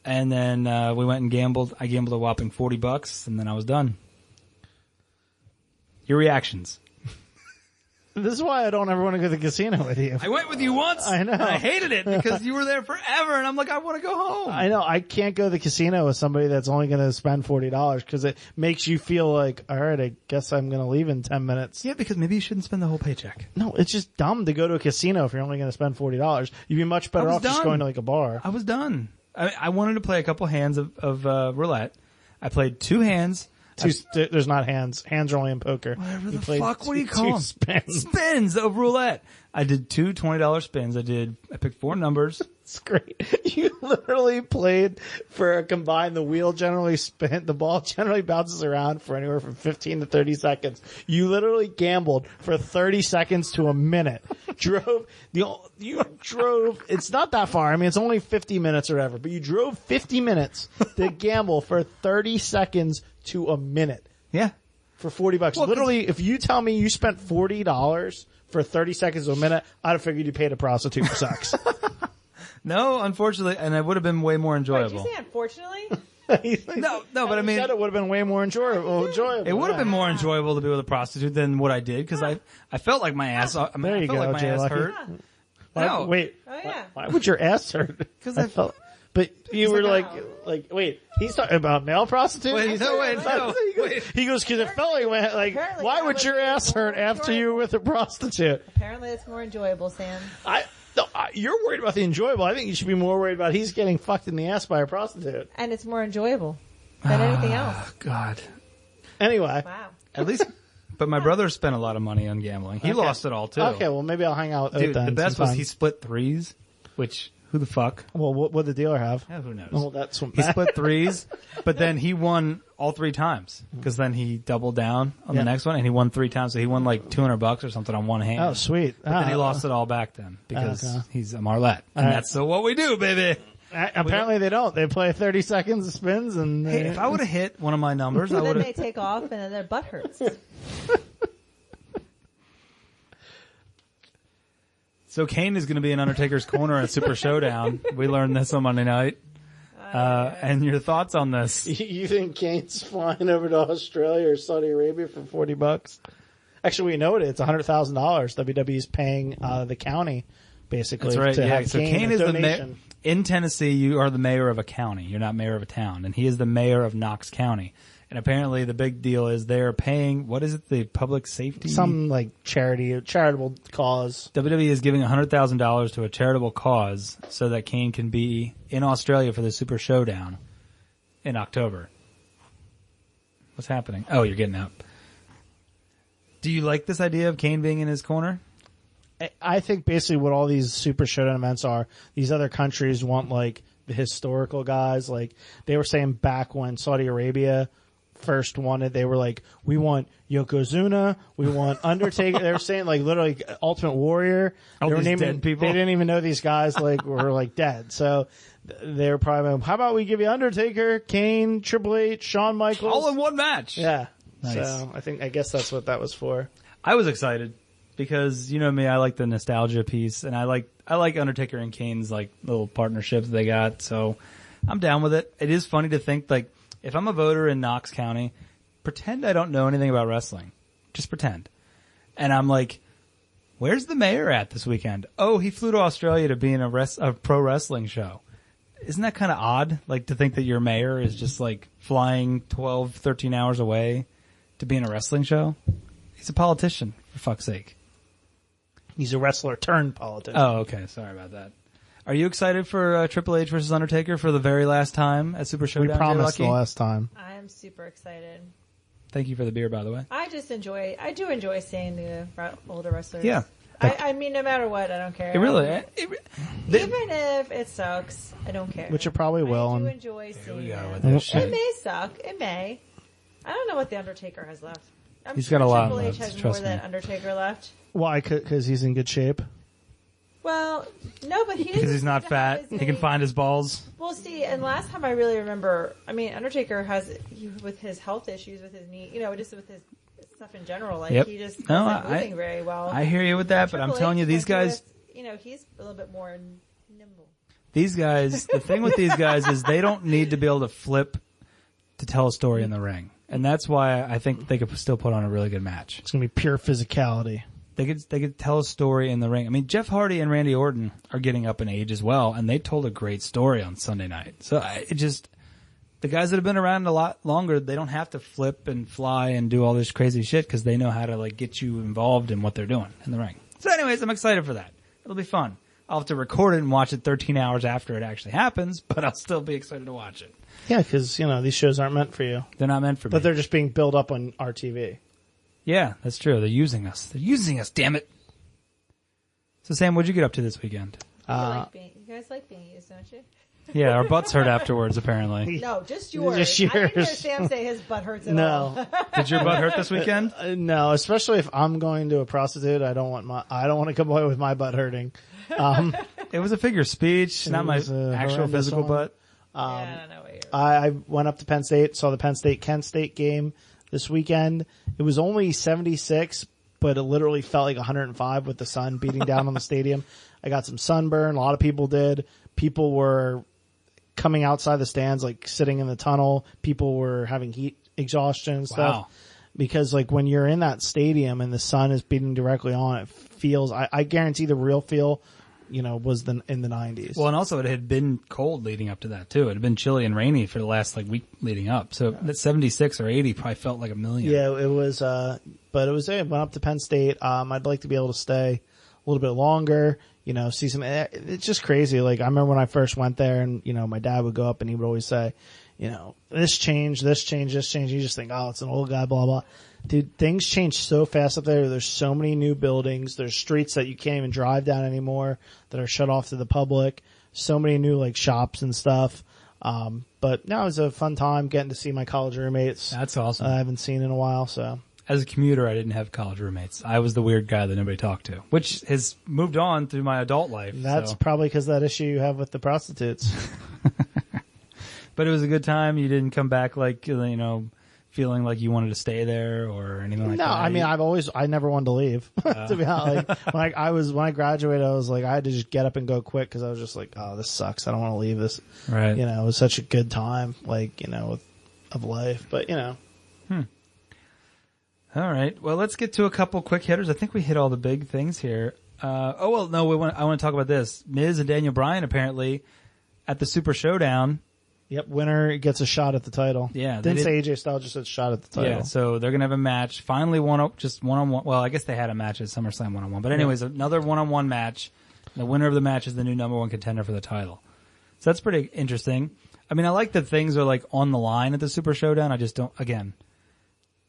And then we went and gambled. I gambled a whopping $40 and then I was done. Your reactions. This is why I don't ever want to go to the casino with you. I went with you once. I know. And I hated it because you were there forever and I'm like, I want to go home. I know. I can't go to the casino with somebody that's only going to spend $40 because it makes you feel like, all right, I guess I'm going to leave in 10 minutes. Yeah, because maybe you shouldn't spend the whole paycheck. No, it's just dumb to go to a casino if you're only going to spend $40. You'd be much better off just going to like a bar. I was done. I wanted to play a couple hands of roulette. I played 2 hands. There's not hands. Hands are only in poker. Whatever You the played fuck, what do you two call them? Spins. Spins of roulette. I did 2 $20 spins. I picked 4 numbers. It's great. You literally played for a combined, the wheel generally the ball generally bounces around for anywhere from 15 to 30 seconds. You literally gambled for 30 seconds to a minute. You drove, it's not that far. I mean, it's only 50 minutes or whatever, but you drove 50 minutes to gamble for 30 seconds to a minute. Yeah. For $40. Well, literally, if you tell me you spent $40 for 30 seconds to a minute, I'd have figured you paid a prostitute for sex. No, unfortunately, and it would have been way more Wait, enjoyable. did you say unfortunately? No, but I mean, said it would have been way more enjoyable. it would have been more enjoyable to be with a prostitute than what I did because I felt like my ass. I There you felt go, like my ass JLucky. hurt. No. Wait. Oh yeah. Why would your ass hurt? Because I felt. But you were like, wait. He's talking about male prostitutes. Wait, no. Wait. He goes because it felt like Apparently why that would would your be ass more hurt after you were with a prostitute? Apparently, it's more enjoyable, Sam. You're worried about the enjoyable. I think you should be more worried about he's getting fucked in the ass by a prostitute. And it's more enjoyable than anything else. Oh, God. Anyway. Wow. At least, but my brother spent a lot of money on gambling. He lost it all too. Okay, well maybe I'll hang out with Dude, Oat then the best was sometime. he split 3s, which who the fuck? Well, what would the dealer have? Yeah, who knows? Well, that's what He split 3s, but then he won all 3 times because then he doubled down on the next one and he won 3 times. So he won like $200 or something on one hand. Oh, sweet. But then he lost it all back then because Okay. he's a Marlette. And right. that's so what we do, baby. Apparently they don't. They play 30 seconds of spins and Hey, if I would have hit one of my numbers, I Then would they have. take off, and then their butt hurts. So Kane is going to be in Undertaker's corner at Super Showdown. We learned this on Monday night. And your thoughts on this? You think Kane's flying over to Australia or Saudi Arabia for $40? Actually, we know it. It's $100,000. WWE's paying the county basically. That's right. To Yeah. have So Kane Kane a is donation. in Tennessee, you are the mayor of a county. You're not mayor of a town. And he is the mayor of Knox County. And apparently the big deal is they're paying, what is it, the public safety? Some like charitable cause. WWE is giving $100,000 to a charitable cause so that Kane can be in Australia for the Super Showdown in October. What's happening? Oh, you're getting up. Do you like this idea of Kane being in his corner? I think basically what all these Super Showdown events are, these other countries want like the historical guys. Like they were saying back when Saudi Arabia first won it, they were like, we want Yokozuna, we want Undertaker. They were saying like literally Ultimate Warrior. All they were these naming dead people. They didn't even know these guys like were like dead. So they were probably like, how about we give you Undertaker, Kane, Triple H, Shawn Michaels, All in one match. Yeah. Nice. So I guess that's what that was for. I was excited because you know me, I like the nostalgia piece, and I like Undertaker and Kane's like little partnerships they got. So I'm down with it. It is funny to think like if I'm a voter in Knox County, pretend I don't know anything about wrestling. Just pretend. And I'm like, where's the mayor at this weekend? Oh, he flew to Australia to be in a pro wrestling show. Isn't that kind of odd? Like to think that your mayor is just like flying 12, 13 hours away to be in a wrestling show? He's a politician, for fuck's sake. He's a wrestler turned politician. Oh, okay. Sorry about that. Are you excited for Triple H versus Undertaker for the very last time at Super Showdown? We promised JLucky? the last time. I'm super excited. Thank you for the beer, by the way. I do enjoy seeing the older wrestlers. Yeah. I mean, no matter what, I don't care. Even if it sucks, I don't care. Which it probably will. I do enjoy seeing we go it. with this shit. It may suck. It may. I don't know what the Undertaker has left. I'm He's sure got a lot Triple H left, has trust more than me. Undertaker left. Why? Because he's in good shape. Well, no, but he because he's not fat, he can find his balls. Well, see, and last time I really remember, I mean, Undertaker has, with his health issues, with his knee, just with his stuff in general, like, Yep. he just No, wasn't moving very well. I hear you with that, but I'm Triple telling you, H, these like, guys, he's a little bit more nimble. these guys, the thing with these guys is they don't need to be able to flip to tell a story in the ring. And that's why I think they could still put on a really good match. It's going to be pure physicality. They could tell a story in the ring. I mean, Jeff Hardy and Randy Orton are getting up in age as well, and they told a great story on Sunday night. So the guys that have been around a lot longer, they don't have to flip and fly and do all this crazy shit because they know how to like get you involved in what they're doing in the ring. So anyways, I'm excited for that. It'll be fun. I'll have to record it and watch it 13 hours after it actually happens, but I'll still be excited to watch it. Yeah, because, these shows aren't meant for you. They're not meant for me. But they're just being built up on our TV. Yeah, that's true. They're using us. Damn it. So Sam, what'd you get up to this weekend? You guys like being used, don't you? Yeah, our butts hurt afterwards, apparently. No, just yours. Just I didn't hear yours. Sam say his butt hurts at all. No. Did your butt hurt this weekend? No, especially if I'm going to a prostitute, I don't want to come away with my butt hurting. It was a figure of speech, not my was a actual horrendous physical one. butt. Yeah, I don't know what you're... I went up to Penn State, saw the Penn State-Kent State game this weekend. It was only 76, but it literally felt like 105 with the sun beating down on the stadium. I got some sunburn. A lot of people did. People were coming outside the stands, like sitting in the tunnel. People were having heat exhaustion and stuff. Wow. Because like when you're in that stadium and the sun is beating directly on it, feels, I guarantee the real feel, was in the 90s. Well, and also it had been cold leading up to that too. It had been chilly and rainy for the last week leading up. So that 76 or 80 probably felt like a million. Yeah, it was, but it was, it went up to Penn State. I'd like to be able to stay a little bit longer, see some, it's just crazy. Like I remember when I first went there and, my dad would go up and he would always say, this change. You just think, oh, it's an old guy, blah, blah. Dude, things change so fast up there. There's so many new buildings. There's streets that you can't even drive down anymore that are shut off to the public. So many new like shops and stuff. But no, it was a fun time getting to see my college roommates. That's awesome. I haven't seen in a while, so. As a commuter, I didn't have college roommates. I was the weird guy that nobody talked to, which has moved on through my adult life. That's so. probably because that issue you have with the prostitutes. But it was a good time. You didn't come back like, feeling like you wanted to stay there or anything like that. No, I mean, I never wanted to leave. To be honest, like, when I graduated, I was like, I had to just get up and go quick because I was just like, oh, this sucks. I don't want to leave this. Right. It was such a good time, of life. But All right. Well, let's get to a couple quick hitters. I think we hit all the big things here. I want to talk about this. Miz and Daniel Bryan apparently at the Super Showdown. Yep, winner gets a shot at the title. Yeah. Didn't say AJ Styles, just said shot at the title. Yeah, so they're going to have a match. Finally, just one-on-one. Well, I guess they had a match at SummerSlam one-on-one. But anyways, another one-on-one match. The winner of the match is the new number one contender for the title. So that's pretty interesting. I mean, I like that things are like on the line at the Super Showdown. I just don't, again,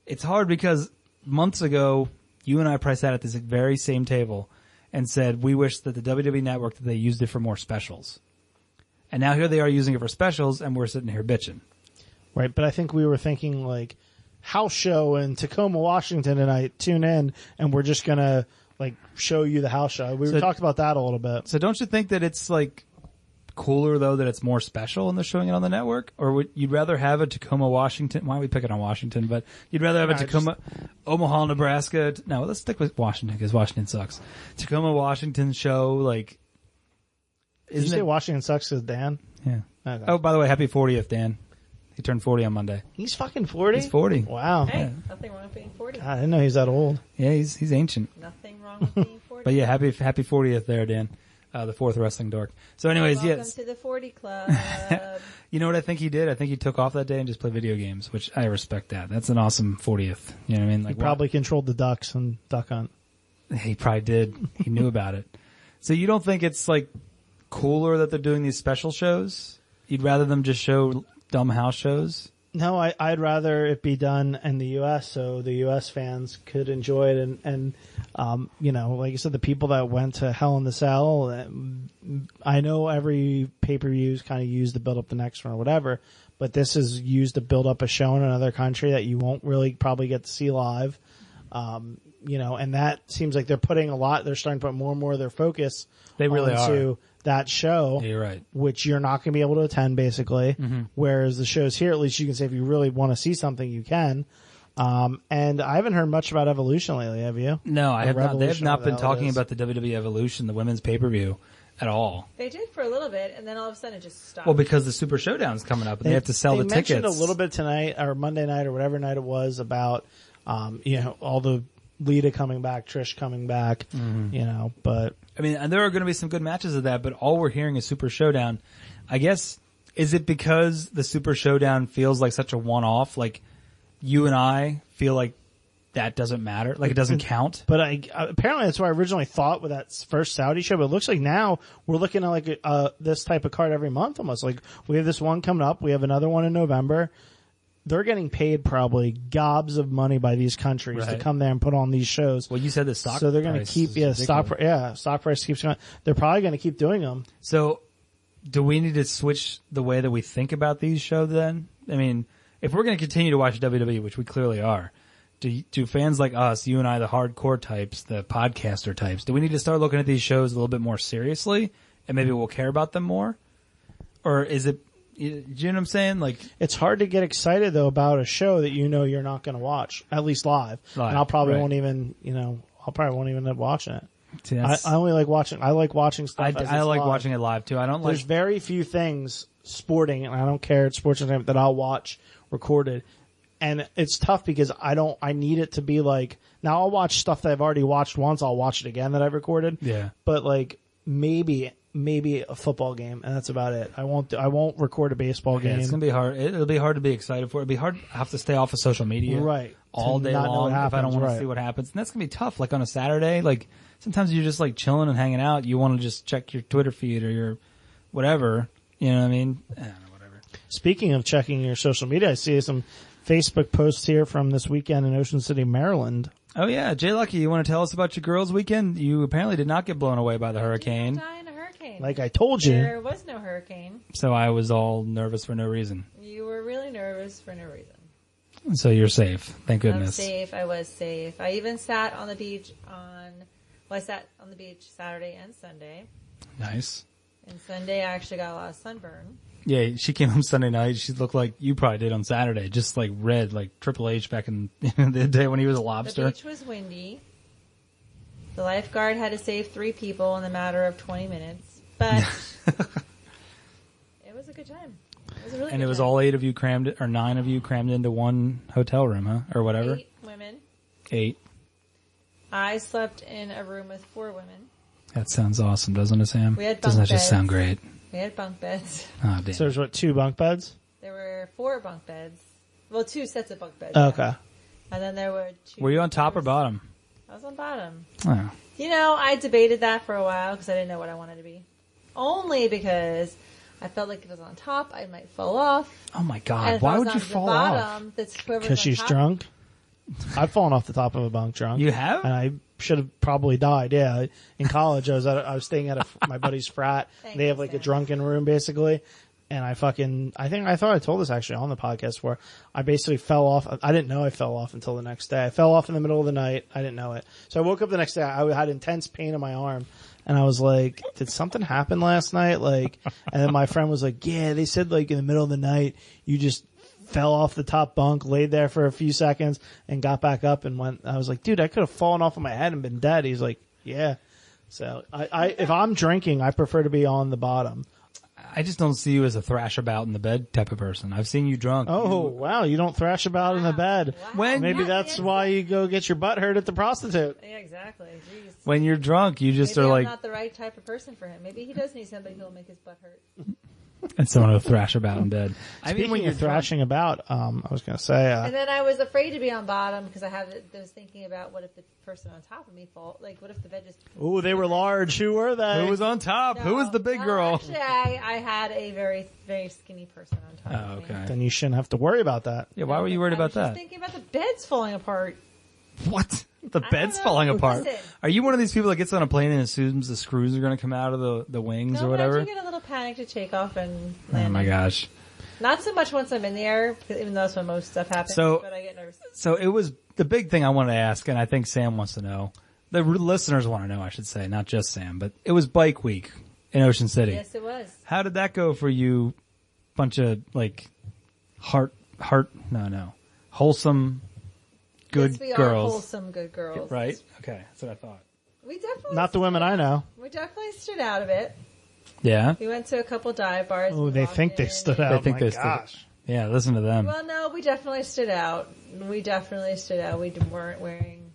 it's hard because months ago, you and I probably sat at this very same table and said, we wish that the WWE Network, that they used it for more specials. And now here they are using it for specials, and we're sitting here bitching. Right, but I think we were thinking like house show in Tacoma, Washington tonight. Tune in, and we're just gonna like show you the house show. We talked about that a little bit. So don't you think that it's like cooler though that it's more special and they're showing it on the network? Or would you'd rather have a Tacoma, Washington? Why are we picking on Washington? But you'd rather have a Tacoma, Omaha, Nebraska. No, let's stick with Washington because Washington sucks. Tacoma, Washington show like. Did you say Washington sucks as Dan? Yeah. Okay. Oh, by the way, happy 40th, Dan. He turned 40 on Monday. He's fucking 40? He's 40. Wow. Hey, nothing wrong with being 40. God, I didn't know he's that old. Yeah, he's ancient. Nothing wrong with being 40. But yeah, happy 40th there, Dan. The fourth wrestling dork. So anyways, Welcome yes. to the 40 Club. You know what I think he did? I think he took off that day and just played video games, which I respect that. That's an awesome 40th. You know what I mean? Like He probably controlled the ducks and duck hunt. He probably did. He knew about it. So you don't think it's like cooler that they're doing these special shows? You'd rather them just show dumb house shows? No, I'd rather it be done in the U.S. so the U.S. fans could enjoy it. And you know, like you said, the people that went to Hell in the Cell, I know every pay-per-view is kind of used to build up the next one or whatever, but this is used to build up a show in another country that you won't really probably get to see live. You know, and that seems like they're starting to put more and more of their focus onto that show. Yeah, you're right. Which you're not going to be able to attend, basically. Mm-hmm. Whereas the shows here, at least you can say if you really want to see something, you can. And I haven't heard much about Evolution lately, have you? No, I have not. They have not been talking about about the WWE Evolution, the women's pay-per-view, at all. They did for a little bit, and then all of a sudden it just stopped. Well, because the Super Showdown's coming up, and they have to sell the tickets. They mentioned a little bit tonight, or Monday night, or whatever night it was, about, you know, all the Lita coming back, Trish coming back, you know, but. I mean, and there are going to be some good matches of that, but all we're hearing is Super Showdown. I guess, is it because the Super Showdown feels like such a one-off? Like, you and I feel like that doesn't matter, like it doesn't count? But apparently that's what I originally thought with that first Saudi show, but it looks like now we're looking at like this type of card every month almost. Like, we have this one coming up, we have another one in November. They're getting paid probably gobs of money by these countries to come there and put on these shows. Well, you said the stock price. So they're going to keep, stock price keeps going. They're probably going to keep doing them. So, do we need to switch the way that we think about these shows then? I mean, if we're going to continue to watch WWE, which we clearly are, do fans like us, you and I, the hardcore types, the podcaster types, do we need to start looking at these shows a little bit more seriously and maybe we'll care about them more? Or is it, do you know what I'm saying? Like, it's hard to get excited though about a show that you know you're not going to watch, at least live. And I'll probably won't even, you know, end up watching it. See, I only like watching. I like watching stuff. I like watching it live too. I don't like. There's very few things sporting, and I don't care. It's sports entertainment that I'll watch recorded, and it's tough because I need it to be like. Now I'll watch stuff that I've already watched once. I'll watch it again that I've recorded. Yeah. But like maybe a football game, and that's about it. I won't record a baseball game. It's gonna be hard. It'll be hard to be excited for. It'll be hard. I have to stay off of social media all day long if I don't want to see what happens. And that's gonna be tough. Like on a Saturday, like sometimes you're just like chilling and hanging out. You want to just check your Twitter feed or your whatever. You know what I mean? I don't know, whatever. Speaking of checking your social media, I see some Facebook posts here from this weekend in Ocean City, Maryland. Oh yeah, JLucky, you want to tell us about your girls' weekend? You apparently did not get blown away by the hurricane. Die in a hurricane. Like I told you. There was no hurricane. So I was all nervous for no reason. You were really nervous for no reason. So you're safe. Thank goodness. I'm safe. I was safe. I even sat on the beach I sat on the beach Saturday and Sunday. Nice. And Sunday I actually got a lot of sunburn. Yeah, she came home Sunday night. She looked like you probably did on Saturday, just like red, like Triple H back in the day when he was a lobster. The beach was windy. The lifeguard had to save 3 people in the matter of 20 minutes, but it was a good time. It was a really and good it was time. all 8 of you crammed, or 9 of you crammed into one hotel room, huh? Or whatever. 8 women. 8. I slept in a room with 4 women. That sounds awesome, doesn't it, Sam? We had bunk Doesn't that just beds. sound great? We had bunk beds. Oh, damn. So there's what, 2 bunk beds? There were 4 bunk beds. Well, 2 sets of bunk beds. Okay. And then there were 2. Were you on top or bottom? I was on bottom. Oh. You know, I debated that for a while because I didn't know what I wanted to be. Only because I felt like if I was on top, I might fall off. Oh my And God! if Why I was would you on the fall off? bottom, that's whoever's Because on she's top. drunk. I've fallen off the top of a bunk drunk. You have? And I should have probably died. Yeah. In college, I was staying at my buddy's frat. Thank They have you, like a Sam. drunken room basically. And I thought I told this actually on the podcast where I basically fell off. I didn't know I fell off until the next day. I fell off in the middle of the night. I didn't know it. So I woke up the next day. I had intense pain in my arm. And I was like, did something happen last night? Like, and then my friend was like, yeah, they said like in the middle of the night, you just fell off the top bunk, laid there for a few seconds and got back up and went. I was like, dude, I could have fallen off of my head and been dead. He's like, yeah. So if I'm drinking, I prefer to be on the bottom. I just don't see you as a thrash about in the bed type of person. I've seen you drunk. Oh, wow. You don't thrash about in the bed. Wow. When- Maybe that's why you go get your butt hurt at the prostitute. Yeah, exactly. Jeez. When you're drunk, you just Maybe are I'm like, not the right type of person for him. Maybe he does need somebody who will make his butt hurt. and someone will thrash about in bed. I Speaking when of you're thrashing about, I was going to say, And then I was afraid to be on bottom because I was thinking about what if the person on top of me fall, like what if the bed just. ooh, they were large. Who were they? Who was on top? Who was the big girl? Actually, I had a very, very skinny person on top Oh, of me. okay. Then you shouldn't have to worry about that. Yeah, why were you worried about I was that? just thinking about the beds falling apart. What? The bed's know. falling apart. Listen. Are you one of these people that gets on a plane and assumes the screws are going to come out of the wings No, or but I whatever? do get a little panic to take off and Oh land. my gosh. Not so much once I'm in the air, even though that's when most stuff happens, So- but I get nervous. So it was the big thing I wanted to ask, and I think Sam wants to know. The listeners want to know, I should say, not just Sam, but it was Bike Week in Ocean City. Yes, it was. How did that go for you? Bunch of like wholesome, good Yes, we are girls, wholesome, good girls. right? Okay, that's what I thought. We definitely Not the women I know. We definitely stood out a bit. Yeah, We went to a couple dive bars. Oh, and they walked think they in stood and- out. I think my they stood- gosh. yeah. Listen to them. Well, no, we definitely stood out. We definitely stood out. We weren't wearing,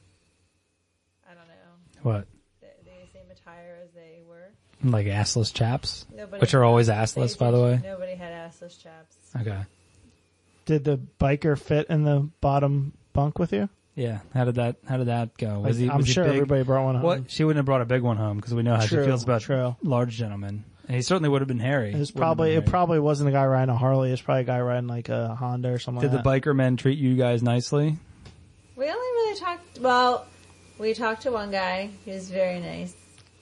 I don't know, What? the same attire as they were. Like assless chaps, Nobody which are always they assless, by the way. Nobody had assless chaps. Okay. Did the biker fit in the bottom bunk with you? Yeah. How did that go? Like, I'm was he sure big? everybody brought one home. What? She wouldn't have brought a big one home because we know how True, she feels about true. large gentlemen. And he certainly would have been hairy. It was Wouldn't have been it hairy. probably wasn't a guy riding a Harley. It was probably a guy riding like a Honda or something Did the like that. biker men treat you guys nicely? We only really talked. Well, we talked to one guy. He was very nice.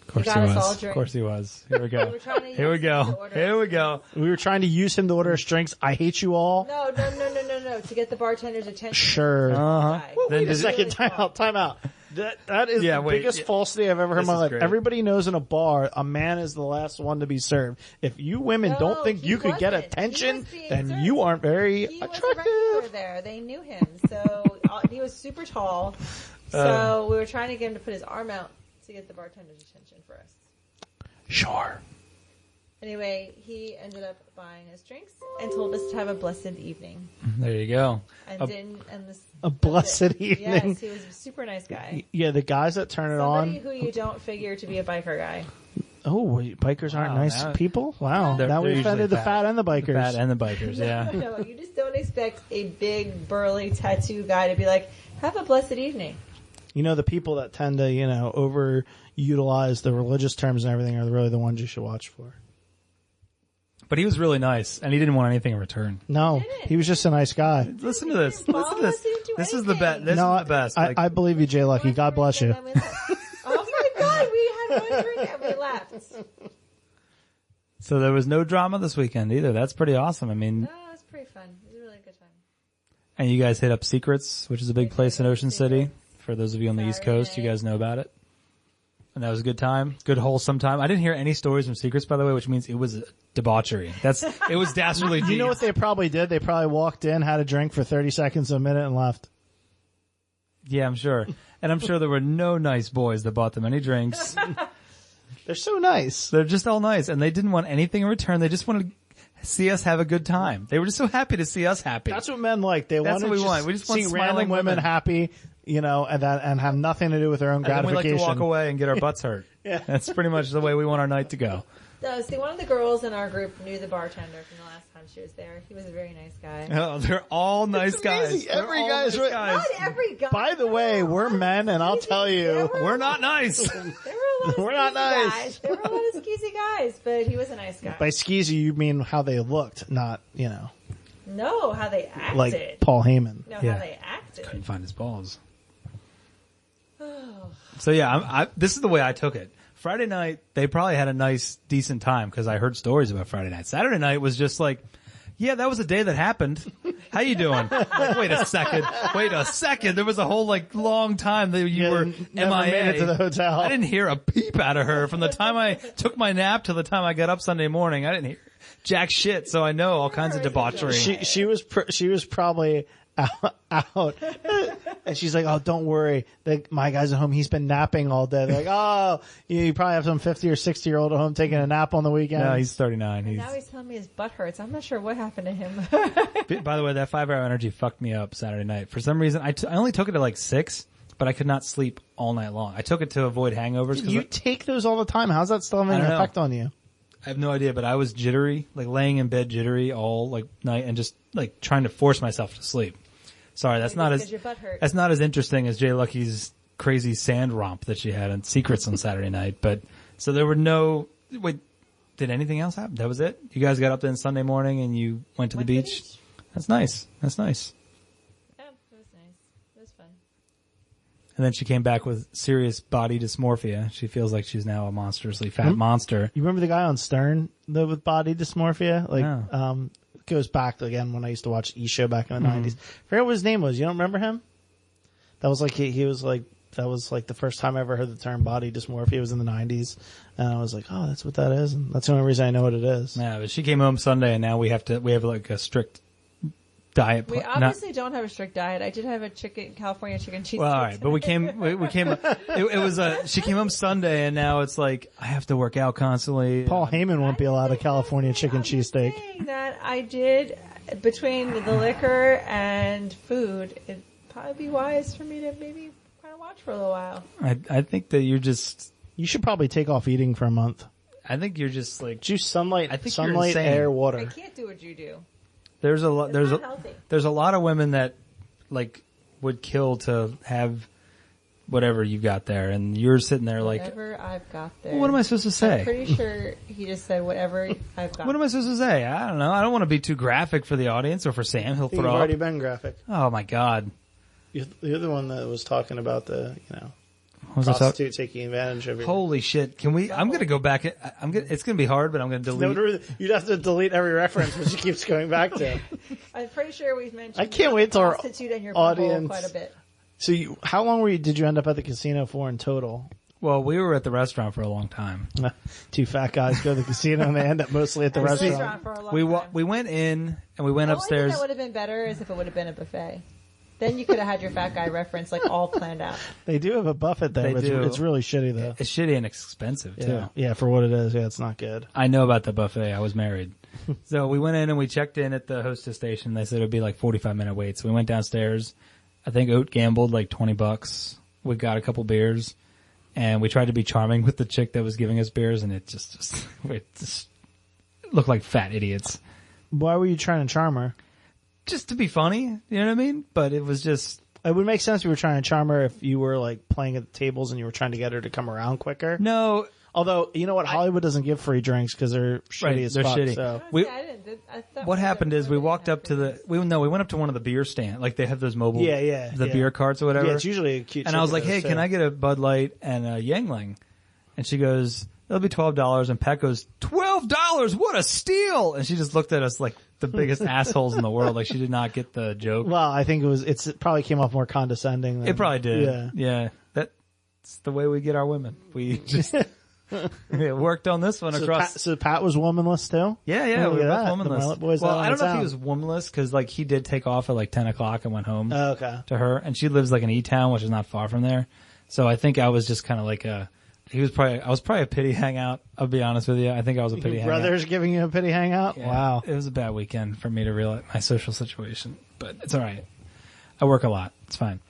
Of course got he us was. all Of drinks. course he was. Here we We go. were trying to Here we use him to go. order Here us we go. We were trying to use him to order us drinks. I hate you all. No, to get the bartender's attention. Sure. Uh-huh. Guy. Then Wait a did- second. Time out. That is Yeah, the wait, biggest yeah. falsity I've ever heard in This my is life. great. Everybody knows in a bar, a man is the last one to be served. If you women No, don't think he you could get wasn't. attention, He was being then served. you aren't very He was a regular attractive. there. They knew him, so he was super tall. So we were trying to get him to put his arm out to get the bartender's attention for us. Sure. Anyway, he ended up buying us drinks and told us to have a blessed evening. There you go. And A blessed evening. Yes, he was a super nice guy. Yeah, the guys that turn it Somebody on. who you don't figure to be a biker guy. Oh, bikers aren't Wow, nice now- people? Wow. They're- Now they're we usually offended the fat. fat and the bikers. Fat and the bikers, yeah. No, you just don't expect a big, burly tattoo guy to be like, have a blessed evening. You know, the people that tend to, overutilize the religious terms and everything are really the ones you should watch for. But he was really nice, and he didn't want anything in return. No, didn't. he was just a nice guy. Listen to this. Follow Listen to this. us, he didn't do This is the anything. best. This No, is the best. I, Like, I believe you, JLucky. God bless you. And then we left. Oh my God, we had one drink and we left. so there was no drama this weekend either. That's pretty awesome. I mean, No, it was pretty fun. It was a really good time. and you guys hit up Secrets, which is a big place in Ocean City. Secrets. For those of you on the East Saturday Coast, you night. guys know about it. And that was a good time. Good wholesome time. I didn't hear any stories from Secrets, by the way, which means it was debauchery. It was dastardly deep. You know what they probably did? They probably walked in, had a drink for 30 seconds, a minute, and left. Yeah, I'm sure. And I'm sure there were no nice boys that bought them any drinks. They're so nice. They're just all nice, and they didn't want anything in return. They just wanted to see us have a good time. They were just so happy to see us happy. That's what men like. They That's want what to we want. We just want see smiling random women women. happy, and have nothing to do with their own and then we like gratification. to walk away and get our butts hurt. Yeah. That's pretty much the way we want our night to go. So, see, one of the girls in our group knew the bartender from the last time she was there. He was a very nice guy. Oh, they're all nice guys. Every They're all guy's nice guys. Not every guy. By the way, we're men, and I'll tell you, We're not nice. There were a lot of We're not skeezy nice. guys. There were a lot of skeezy guys, but he was a nice guy. by skeezy you mean how they looked, not, No, how they acted. like Paul Heyman. No, Yeah. how they acted. Couldn't find his balls. So yeah, this is the way I took it. Friday night, they probably had a nice, decent time because I heard stories about Friday night. Saturday night was just like, yeah, that was a day that happened. How you doing? Like, wait a second. There was a whole long time that you were never MIA. made it to the hotel. I didn't hear a peep out of her from the time I tock my nap to the time I got up Sunday morning. I didn't hear jack shit, so I know all kinds of debauchery. She was probably out. And she's like, oh, don't worry. My guy's at home. He's been napping all day. They're like, oh, you probably have some 50 or 60-year-old at home taking a nap on the weekend. No, he's 39. Now he's telling me his butt hurts. I'm not sure what happened to him. By the way, that 5-hour energy fucked me up Saturday night. For some reason, I only took it at 6, but I could not sleep all night long. I took it to avoid hangovers. You take those all the time. How's that still having an effect on you? I have no idea, but I was jittery, laying in bed jittery all night and just trying to force myself to sleep. Sorry, that's not Because your butt hurt. that's not as interesting as JLucky's crazy sand romp that she had in Secrets on Saturday night. But so there were no. Wait, did anything else happen? That was it. You guys got up then Sunday morning and you went to the beach. That's nice. That's nice. Yeah, it was nice. It was fun. And then she came back with serious body dysmorphia. She feels like she's now a monstrously fat monster. You remember the guy on Stern with body dysmorphia? No. It goes back again when I used to watch E-Show back in the 90s. I forget what his name was. You don't remember him? That was he was that was the first time I ever heard the term body dysmorphia. It was in the 90s. And I was like, oh, that's what that is. And that's the only reason I know what it is. Yeah, but she came home Sunday and now we have a strict diet. We obviously don't have a strict diet. I did have a California chicken cheese. Well, all right, but we came. It was she came home Sunday, and now it's I have to work out constantly. Paul Heyman won't be allowed a California chicken cheesesteak. That I did between the liquor and food. It'd probably be wise for me to maybe kind of watch for a little while. I think that you're just. You should probably take off eating for a month. I think you're just juice, sunlight. I think sunlight, you're insane. air, I water. can't do what you do. There's a lot. Healthy. There's a lot of women that would kill to have whatever you've got there, and you're sitting there Whatever I've got there. What am I supposed to say? I'm pretty sure he just said whatever I've got. What am I supposed to say? I don't know. I don't want to be too graphic for the audience or for Sam. He'll You've throw already up. been graphic. Oh my God. You're the one that was talking about the, What was I talking- prostitute taking advantage of you. Holy shit! Can we? I'm gonna go back. It's gonna be hard, but I'm gonna delete. You'd have to delete every reference, which she keeps going back to. I'm pretty sure we've mentioned. I can't wait till our prostitute and your audience- quite a bit. So, how long did you end up at the casino for in total? Well, we were at the restaurant for a long time. Two fat guys go to the casino and they end up mostly at the restaurant. For a long time. We went in and we went The only thing upstairs. that would have been better is if it would have been a buffet. Then you could have had your fat guy reference all planned out. They do have a buffet there, They but do. it's really shitty though. It's shitty and expensive too. Yeah, for what it is. Yeah, it's not good. I know about the buffet. I was married. So we went in and we checked in at the hostess station. They said it would be 45-minute wait. So we went downstairs. I think Oat gambled $20. We got a couple beers and we tried to be charming with the chick that was giving us beers, and it just looked like fat idiots. Why were you trying to charm her? Just to be funny, you know what I mean? But it was just... It would make sense if you were trying to charm her if you were playing at the tables and you were trying to get her to come around quicker. No. Although, you know what? Hollywood doesn't give free drinks because they're shitty as they're fuck. shitty. So. What happened is we walked up to we went up to one of the beer stand. They have those mobile beer carts or whatever. Yeah, it's usually a cute. And I was like, hey, can I get a Bud Light and a Yangling? And she goes, it'll be $12. And Pat goes, $12? What a steal! And she just looked at us like the biggest assholes in the world. She did not get the joke. Well, I think it probably came off more condescending than, It probably did. Yeah. That's the way we get our women. We just it worked on this one across. So Pat was womanless too? Yeah, Look we at were both that. womanless. The boys Well, out I on don't the know if he town. was womanless because he did take off at 10 o'clock and went home Oh, okay. to her, and she lives in E-Town, which is not far from there. So I think I was just kind of I was probably a pity hangout. I'll be honest with you. I think I was a pity Your hangout. brother's giving you a pity hangout? Yeah. Wow. It was a bad weekend for me to realize my social situation, but it's all right. I work a lot. It's fine.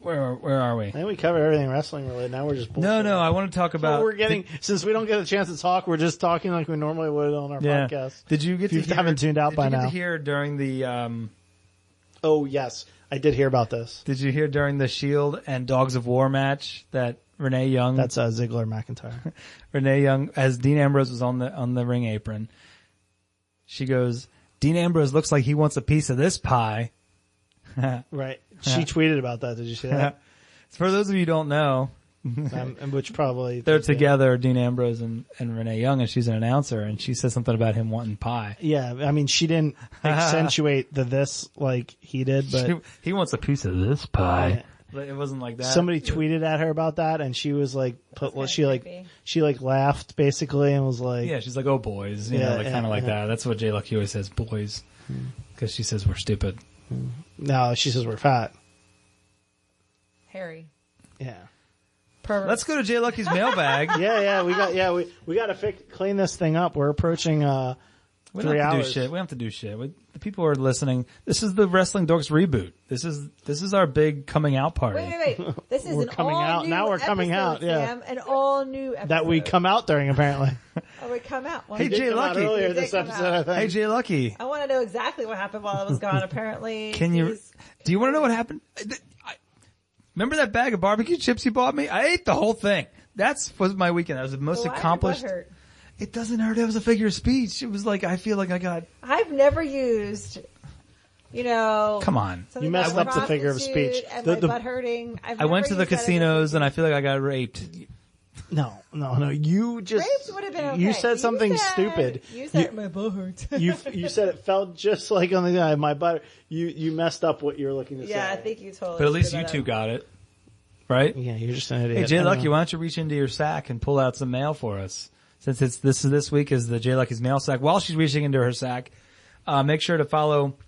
Where are we? I think we covered everything wrestling related. Now we're just bullshitting. No, I want to talk about. So we're getting since we don't get a chance to talk, we're just talking like we normally would on our podcast. Did you get? If you haven't tuned out by now, did you hear during the? Oh yes, I did hear about this. Did you hear during the Shield and Dogs of War match that Renee Young? That's Ziggler McIntyre. Renee Young, as Dean Ambrose was on the ring apron, she goes, "Dean Ambrose looks like he wants a piece of this pie." Right. She tweeted about that. Did you see that? For those of you who don't know, which probably they're together, Dean Ambrose and Renee Young, and she's an announcer, and she says something about him wanting pie. Yeah, I mean, she didn't accentuate this like he did, but he wants a piece of this pie. It wasn't like that. Somebody tweeted at her about that, and she was like, she laughed basically, and was like, yeah, she's like, oh boys, you know, like kind of like that. That's what JLucky always says, boys, because she says we're stupid. No, she says we're fat. Hairy. Yeah. Perverts. Let's go to JLucky's mailbag. We got to clean this thing up. We're approaching 3 hours. We don't have to do shit. The people who are listening, this is the Wrestling Dorks reboot. This is our big coming out party. Wait. This is We're an coming all out. new Now we're coming episode, out, yeah. Sam, an all new episode. That we come out during, apparently. Oh, we come out. Well, Hey, JLucky. Earlier this episode, I think. Hey, JLucky. I want to know exactly what happened while I was gone, apparently. Do you want to know what happened? Remember that bag of barbecue chips you bought me? I ate the whole thing. Was my weekend. That was the most accomplished. Hurt? It doesn't hurt. It was a figure of speech. It was like, I feel like I got. I've never used, Come on. You messed up the figure of speech. And my butt hurting. I went to the casinos and I feel like I got raped. No. You just. Raped would have been okay. You said something stupid. You said my butt hurts. You said it felt just like on the guy. My butt. You messed up what you're looking to say. Yeah, I think you totally. But at least you two got it. Right? Yeah, you're just an idiot. Hey, JLucky, why don't you reach into your sack and pull out some mail for us? Since this week is the JLucky's mail sack. While she's reaching into her sack, make sure to follow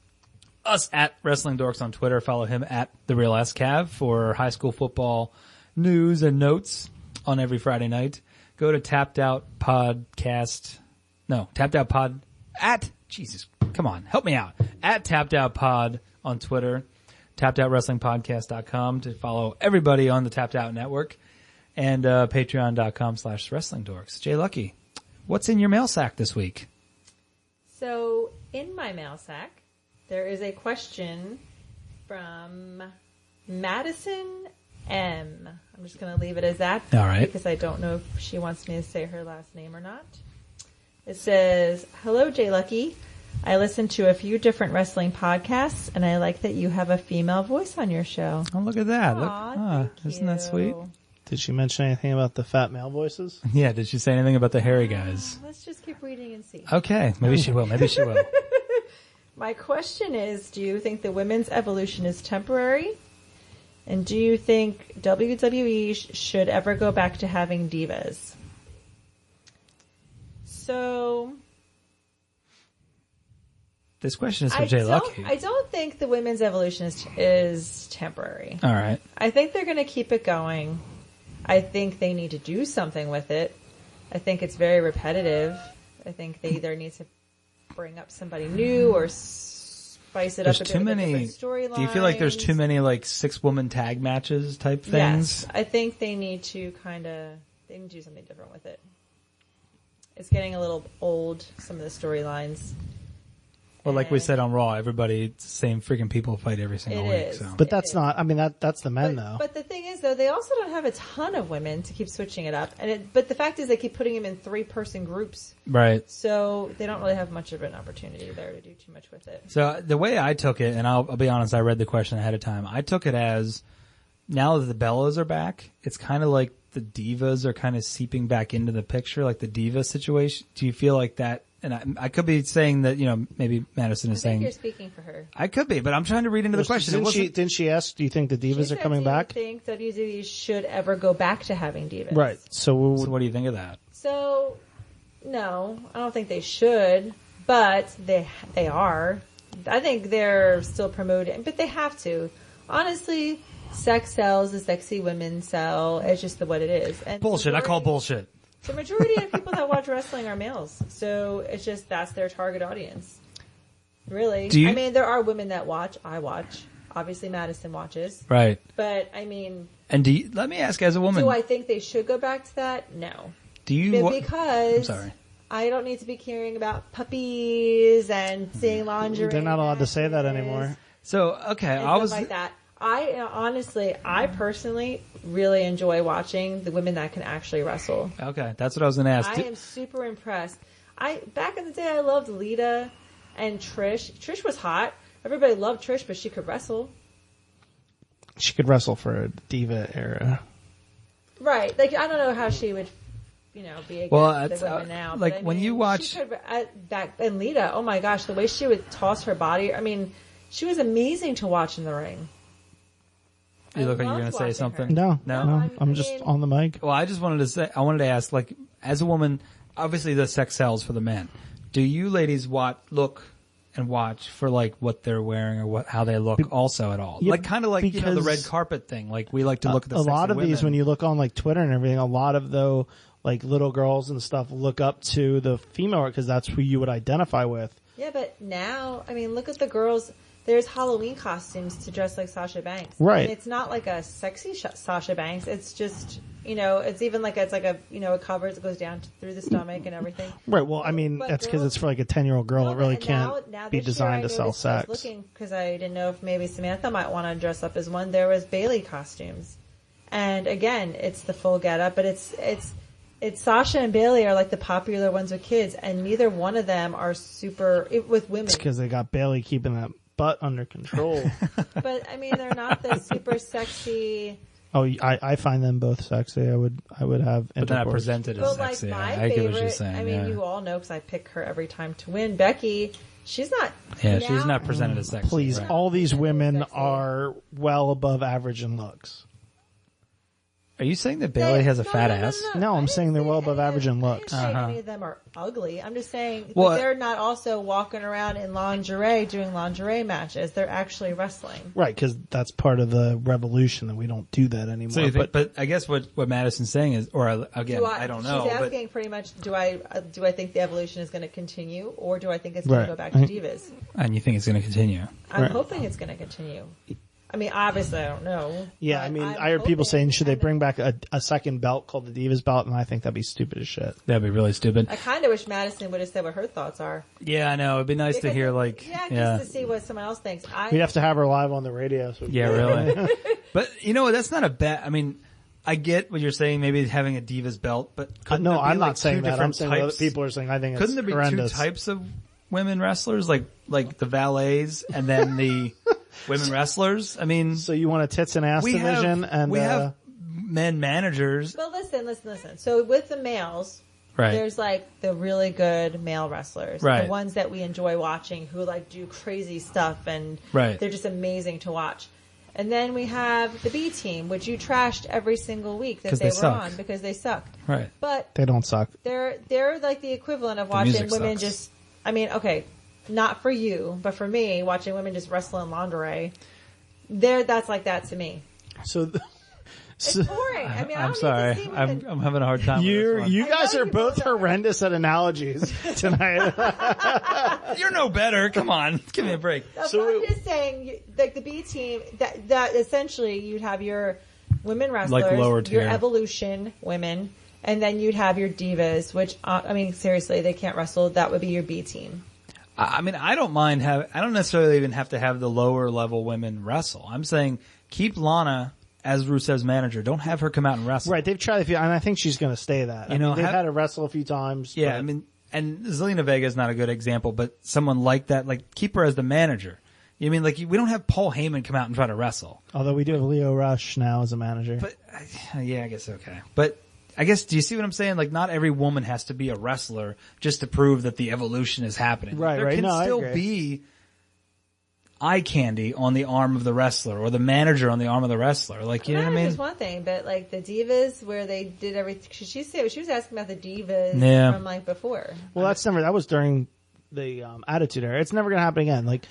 us at Wrestling Dorks on Twitter. Follow him at The Real SCav for high school football news and notes on every Friday night. Go to Tapped Out Pod at Jesus. Come on, help me out. At Tapped Out Pod on Twitter. TappedOutWrestlingPodcast.com to follow everybody on the Tapped Out Network. And patreon.com/wrestlingdorks. JLucky, what's in your mail sack this week? So, in my mail sack, there is a question from Madison M. I'm just going to leave it as that. All right. Because I don't know if she wants me to say her last name or not. It says, hello, JLucky. I listen to a few different wrestling podcasts, and I like that you have a female voice on your show. Oh, look at that. Aww, Isn't that sweet? Did she mention anything about the fat male voices? Yeah, did she say anything about the hairy guys? Let's just keep reading and see. Okay, maybe she will. My question is, do you think the women's evolution is temporary? And do you think WWE should ever go back to having divas? So... This question is for JLucky. I don't think the women's evolution is temporary. All right. I think they're going to keep it going. I think they need to do something with it. I think it's very repetitive. I think they either need to bring up somebody new or spice it up a bit with different storylines. Do you feel like there's too many 6-woman tag matches type things? Yes. I think they need to do something different with it. It's getting a little old, some of the storylines. Well, like we said on Raw, the same freaking people fight every single week. So. But that's not, I mean, that's the men though. But the thing is though, they also don't have a ton of women to keep switching it up. But the fact is they keep putting them in 3-person groups. Right. So they don't really have much of an opportunity there to do too much with it. So the way I took it, and I'll be honest, I read the question ahead of time. I took it as, now that the Bellas are back, it's kind of like the divas are kind of seeping back into the picture, like the diva situation. Do you feel like that? And I could be saying that, maybe Madison is saying. I think you're speaking for her. I could be, but I'm trying to read into the question. Didn't she ask, do you think the divas are coming back? Do you think WWE should ever go back to having divas? Right. So what do you think of that? So, no, I don't think they should, but they are. I think they're still promoting, but they have to. Honestly, sex sells, the sexy women sell. It's just what it is. And bullshit. I call bullshit. The majority of people that watch wrestling are males, so it's just that's their target audience. Really, I mean, there are women that watch. I watch. obviously Madison watches. Right. But, I mean... And let me ask, as a woman... Do I think they should go back to that? No. Do you... Because... I'm sorry. I don't need to be caring about puppies and seeing lingerie. They're not allowed to say that anymore. So, okay, I was... like that. I personally really enjoy watching the women that can actually wrestle. Okay, that's what I was going to ask. I am super impressed. Back in the day, I loved Lita and Trish. Trish was hot. Everybody loved Trish, but she could wrestle. She could wrestle for a diva era. Right. Like, I don't know how she would, be against the women now. Like, but, when you watch... And Lita, oh my gosh, the way she would toss her body. I mean, she was amazing to watch in the ring. You look like you're going to say something. No. I'm just on the mic. Well, I wanted to ask, like, as a woman, obviously the sex sells for the men. Do you ladies look and watch for, like, what they're wearing or how they look also at all? Yeah, like, kind of like, the red carpet thing. Like, we like to look at the a lot of women. these, when you look on, like, Twitter and everything, a lot of like, little girls and stuff look up to the female because that's who you would identify with. Yeah, but now, I mean, look at the girls. There's Halloween costumes to dress like Sasha Banks. Right. And it's not like a sexy Sasha Banks. It's just, it's even like, it's like a, it covers, it goes down through the stomach and everything. Right. Well, I mean, that's because it's for like a 10-year-old girl. It really can't be designed to sell sex. I was looking because I didn't know if maybe Samantha might want to dress up as one. There was Bailey costumes. And again, it's the full getup, but it's Sasha and Bailey are like the popular ones with kids, and neither one of them are with women. It's because they got Bailey keeping that butt under control. But I mean, they're not the super sexy. Oh, I find them both sexy. I would have. But they're not presented as sexy. Like my I get favorite, what you're saying. I mean, you all know because I pick her every time to win. Becky, she's not. Yeah, she's not presented as sexy. Please, right. all these women are well above average in looks. Are you saying that Bailey has a fat ass? No, I'm saying they're well above average in looks. I didn't say any of them are ugly. I'm just saying but they're not also walking around in lingerie doing lingerie matches. They're actually wrestling. Right, because that's part of the revolution that we don't do that anymore. So you think, but I guess what Madison's saying is, or again, I don't know. She's asking pretty much, do I think the evolution is going to continue, or do I think it's going to go back to divas? And you think it's going to continue? I'm hoping it's going to continue. I mean, obviously, I don't know. Yeah, I mean, I heard people saying, should they bring back a second belt called the Divas belt? And I think that'd be stupid as shit. That'd be really stupid. I kind of wish Madison would have said what her thoughts are. Yeah, I know. It'd be nice to hear, like... just to see what someone else thinks. We'd have to have her live on the radio. So really. But, that's not a bad... I mean, I get what you're saying, maybe having a Divas belt, but... No, I'm not saying that. I'm saying what other people are saying. I think couldn't there be horrendous. two types of women wrestlers? Like the valets and then the... women wrestlers. I mean, so you want a tits and ass division, and we have men managers. But listen. So with the males, there's like the really good male wrestlers, the ones that we enjoy watching, who like do crazy stuff, and they're just amazing to watch. And then we have the B team, which you trashed every single week that they were on because they sucked. Right, but they don't suck. They're like the equivalent of watching women just. I mean, okay. Not for you, but for me, watching women just wrestle in lingerie, that's like that to me. It's boring. I mean, I'm sorry. I'm having a hard time. You guys are both horrendous at analogies tonight. You're no better. Come on, give me a break. So I'm just saying, like the B team, that essentially you'd have your women wrestlers, like lower tier. Your evolution women, and then you'd have your divas. Which I mean, seriously, they can't wrestle. That would be your B team. I mean, I don't mind I don't necessarily even have to have the lower level women wrestle. I'm saying keep Lana as Rusev's manager. Don't have her come out and wrestle. Right. They've tried a few, and I think she's going to stay that. They've had her wrestle a few times. Yeah. I mean, and Zelina Vega is not a good example, but someone like that, like keep her as the manager. You mean like we don't have Paul Heyman come out and try to wrestle. Although we do have Leo Rush now as a manager. But yeah, I guess okay. But I guess, do you see what I'm saying? Like, not every woman has to be a wrestler just to prove that the evolution is happening. Right, there can still be eye candy on the arm of the wrestler or the manager on the arm of the wrestler. Like, you know what I mean? That's one thing, but like the divas where they did everything. She was asking about the divas from like before. Well, that was during the Attitude Era. It's never going to happen again. Like,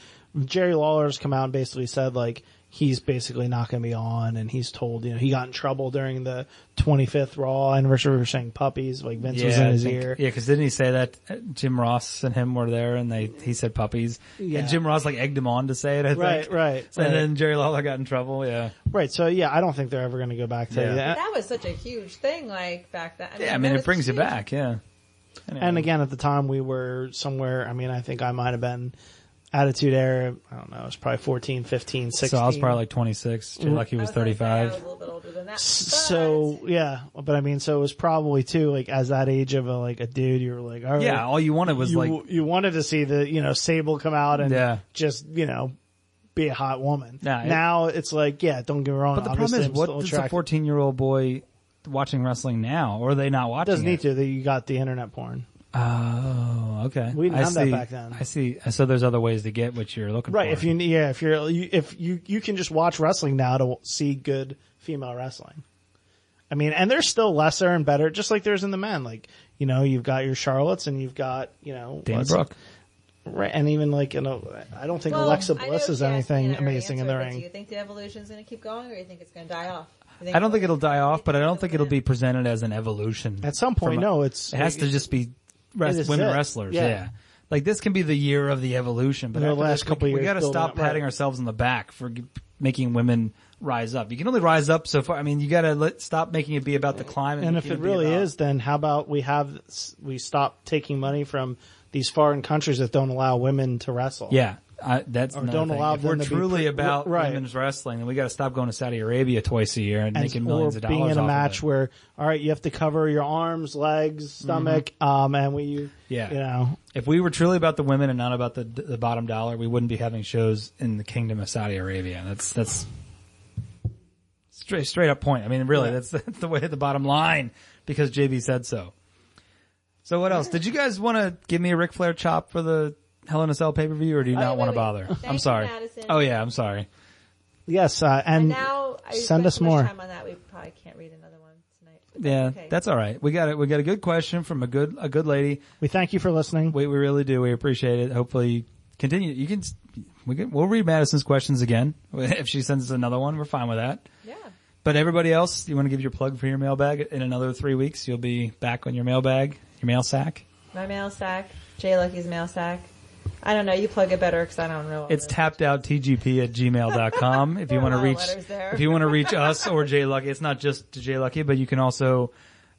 Jerry Lawler's come out and basically said, like, he's basically not going to be on, and he's told, he got in trouble during the 25th Raw anniversary for saying puppies, like Vince was in his ear. Yeah, because didn't he say that Jim Ross and him were there, and he said puppies, and Jim Ross egged him on to say it. I think. Right. And then Jerry Lawler got in trouble. Yeah, right. So I don't think they're ever going to go back to that. That was such a huge thing, like back then. I mean it brings you back. Yeah. Anyway. And again, at the time we were somewhere. I mean, I think I might have been Attitude Era. I don't know. It was probably 14, 15, 16. So I was probably like 26. JLucky was 35. I was a little bit older than that. So but I mean, so it was probably too like as that age of a dude, you were like, all right, all you wanted was you wanted to see the Sable come out and just be a hot woman. Now it's like don't get me wrong. But the problem is, what does a 14-year-old boy watching wrestling now, or are they not watching? Doesn't need to. You got the internet porn. Oh, okay. We didn't have that back then. I see. So there's other ways to get what you're looking for. Right. If you can just watch wrestling now to see good female wrestling. I mean, and there's still lesser and better, just like there's in the men. Like, you've got your Charlottes and you've got, Dana Brooke. Right. And even I don't think Alexa Bliss is anything amazing in the ring. Do you think the evolution is going to keep going, or do you think it's going to die off? I don't think it'll die off, but I don't think it'll be presented as an evolution. At some point, it has to just be women wrestlers. Yeah. Like this can be the year of the evolution, but the last couple of years, we got to stop patting ourselves on the back for making women rise up. You can only rise up so far. I mean, you got to stop making it be about the climb. And if it really is, then how about we stop taking money from these foreign countries that don't allow women to wrestle? Yeah. That's or don't allow if we're truly about women's wrestling, then we got to stop going to Saudi Arabia twice a year and making millions of dollars. Or being in a match where, all right, you have to cover your arms, legs, stomach, and if we were truly about the women and not about the bottom dollar, we wouldn't be having shows in the Kingdom of Saudi Arabia. That's straight up point. I mean, really, that's the way the bottom line because JB said so. So what else? Did you guys want to give me a Ric Flair chop for the Hell in a Cell pay-per-view, or do you not want to bother? I'm sorry. Oh yeah, I'm sorry. Yes, and now send us more. Time on that. We probably can't read another one tonight. Yeah, that's all right. We got it. We got a good question from a good lady. We thank you for listening. We really do. We appreciate it. Hopefully, you continue. We'll read Madison's questions again if she sends us another one. We're fine with that. Yeah. But everybody else, you want to give your plug for your mailbag? In another 3 weeks, you'll be back on your mailbag, your mail sack. My mail sack, JLucky's mail sack. I don't know. You plug it better because I don't know. It's tappedouttgp@gmail.com. If you want to reach us or JLucky, it's not just to JLucky, but you can also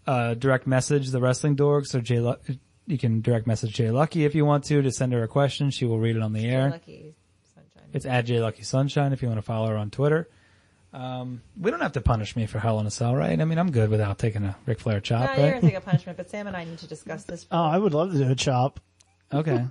direct message the Wrestling Dorks or you can direct message JLucky if you want to send her a question. She will read it on the air. JLucky Sunshine. It's @JLucky Sunshine if you want to follow her on Twitter. We don't have to punish me for Hell in a Cell, right? I mean, I'm good without taking a Ric Flair chop, right? You're going to take a punishment, but Sam and I need to discuss this. I would love to do a chop. Okay.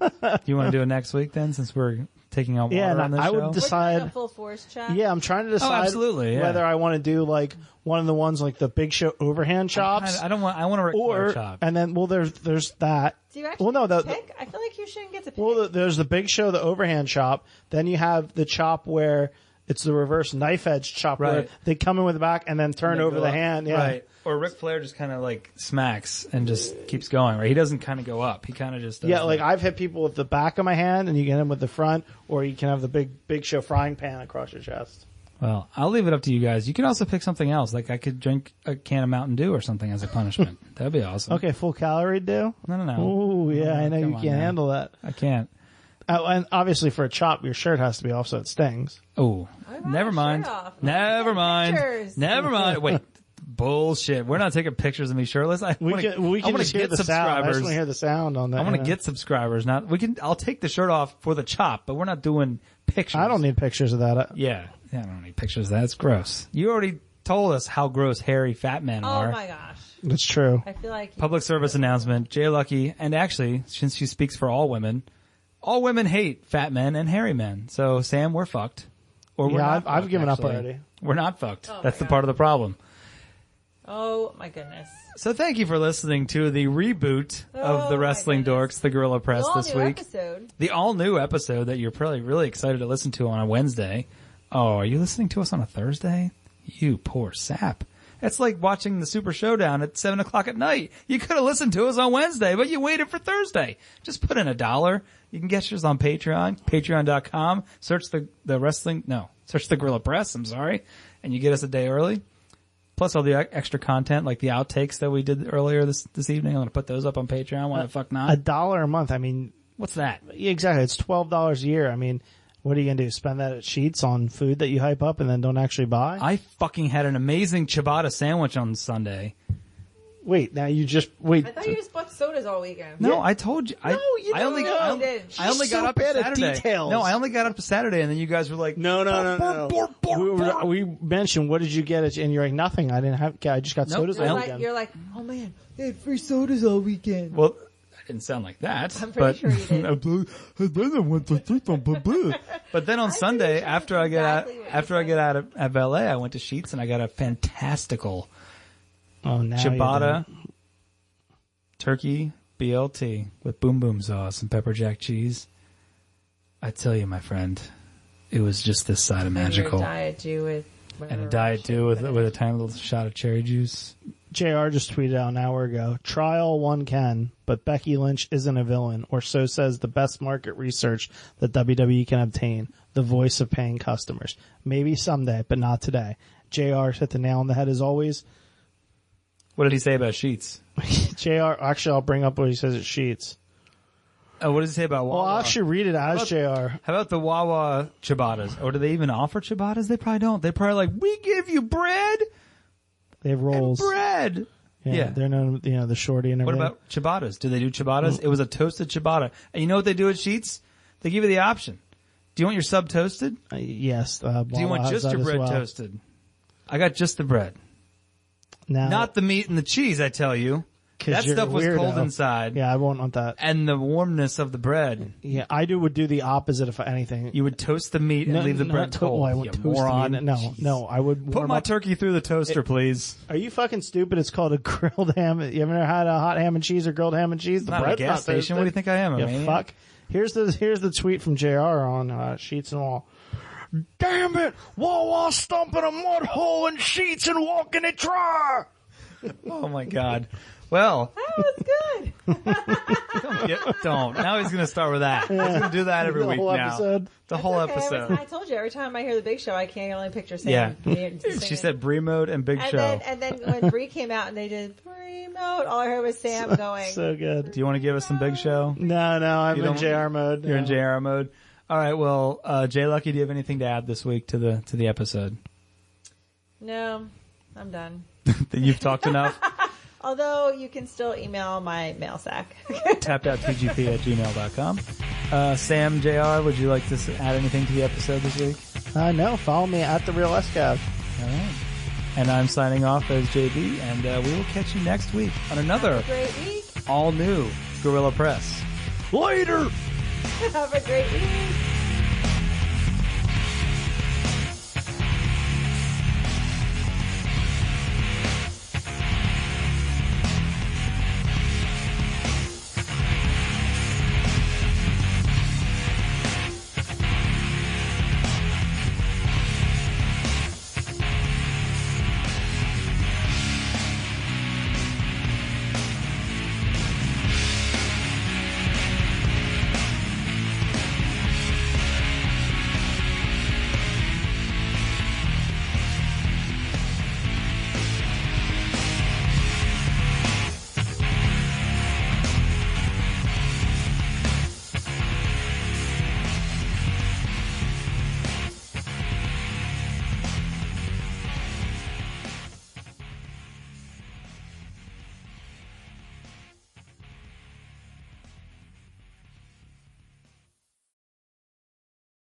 You want to do it next week then, since we're taking out water on this show? I would decide. We're doing a full force chop. Yeah, I'm trying to decide whether I want to do like one of the ones like the Big Show overhand chops. I want a Ric Flair chop. And then, there's that. Do you actually pick? I feel like you shouldn't get to pick. Well, there's the Big Show, the overhand chop. Then you have the chop where it's the reverse knife edge chop where they come in with the back and then turn over the hand. Yeah. Right. Or Ric Flair just kind of like smacks and just keeps going, right? He doesn't kind of go up. He kind of just does like I've hit people with the back of my hand and you get him with the front, or you can have the Big Show frying pan across your chest. Well, I'll leave it up to you guys. You can also pick something else. Like I could drink a can of Mountain Dew or something as a punishment. That'd be awesome. Okay, full calorie Dew? No. Oh, yeah, I know you can't handle that. I can't. And obviously for a chop, your shirt has to be off so it stings. Oh, never mind. Never mind. Wait. Bullshit. We're not taking pictures of me shirtless. We can just hear the sound. I just want to hear the sound on that. I want to get subscribers. I'll take the shirt off for the chop, but we're not doing pictures. I don't need pictures of that. Yeah, I don't need pictures of that. It's gross. You already told us how gross hairy fat men are. Oh my gosh. That's true. I feel like public service announcement. JLucky, and actually, since she speaks for all women hate fat men and hairy men. So Sam, we're fucked. Or we're not I've given up already. We're not fucked. That's the part of the problem. Oh my goodness. So thank you for listening to the reboot of the Wrestling Dorks, the Guerrilla Press this week. The all-new episode that you're probably really excited to listen to on a Wednesday. Oh, are you listening to us on a Thursday? You poor sap. It's like watching the Super Showdown at 7 o'clock at night. You could have listened to us on Wednesday, but you waited for Thursday. Just put in $1. You can get yours on Patreon, patreon.com. Search the Guerrilla Press, I'm sorry. And you get us a day early. Plus all the extra content, like the outtakes that we did earlier this evening. I'm going to put those up on Patreon. Why the fuck not? $1 a month. I mean, what's that? Yeah, exactly. It's $12 a year. I mean, what are you going to do? Spend that at Sheetz on food that you hype up and then don't actually buy? I fucking had an amazing ciabatta sandwich on Sunday. Wait, now you just wait. I thought you just bought sodas all weekend. No, I told you. No, you I only got up bad at Saturday. details. No, I only got up to Saturday, and then you guys were like, No. We mentioned, what did you get? And you're like, nothing. I just got sodas all weekend. You're like, oh man, they had free sodas all weekend. Well, I didn't sound like that. I'm pretty sure you did. But then on Sunday, sure after I that's get exactly out of LA, I went to Sheetz and I got a fantastical Oh, now ciabatta turkey BLT with boom boom sauce and pepper jack cheese. I tell you, my friend, it was just this side of magical. And a Diet Dew with And a Diet Dew with a tiny little shot of cherry juice. JR just tweeted out an hour ago, trial one can, but Becky Lynch isn't a villain, or so says the best market research that WWE can obtain, the voice of paying customers. Maybe someday, but not today. JR hit the nail on the head as always. What did he say about Sheetz? JR, actually I'll bring up what he says at Sheetz. Oh, what does he say about Wawa? Well, I'll actually read it as JR. How about the Wawa ciabattas? Or do they even offer ciabattas? They probably don't. They're probably like, we give you bread They have rolls. and bread. Yeah. They're known, the shorty and What everything. about ciabattas? Do they do ciabattas? It was a toasted ciabatta. And you know what they do at Sheetz? They give you the option. Do you want your sub toasted? Yes. Do you want just your bread toasted? I got just the bread. Now, Not the meat and the cheese, I tell you. 'cause That you're stuff a was cold weirdo. inside. Yeah, I won't want that. And the warmness of the bread. Yeah, I would do the opposite if anything. You would toast the meat and leave the bread cold. I would you toast moron. the meat. No, I would Put warm my up. turkey through the toaster, please. Are you fucking stupid? It's called a grilled ham. You ever had a hot ham and cheese or grilled ham and cheese? The Not a bread's gas station. toasted. What do you think I am? You maniac? fuck. Here's the tweet from JR on Sheetz and all. Damn it! Wawa stomping a mud hole in Sheetz and walking it dry. Oh my God. Well, That was good. don't. Now he's going to start with that. He's going to do that every The week whole now. episode. The whole Okay, episode. I told you, every time I hear the Big Show, I can't only picture Sam. Yeah. singing. She said Brie Mode and Big Show. And then when Brie came out and they did Brie Mode, all I heard was Sam going. So good. Do you want to give us some Big Show? No, I'm You in don't- JR mode. You're in No. JR mode. All right. Well, JLucky, do you have anything to add this week to the episode? No, I'm done. That you've talked enough? Although you can still email my mail sack. tappedouttgp@gmail.com. Sam, JR, would you like to add anything to the episode this week? No, follow me at the Real Escav. All right. And I'm signing off as JB, and we will catch you next week on another Great week. all new Guerrilla Press. Later! Have a great week.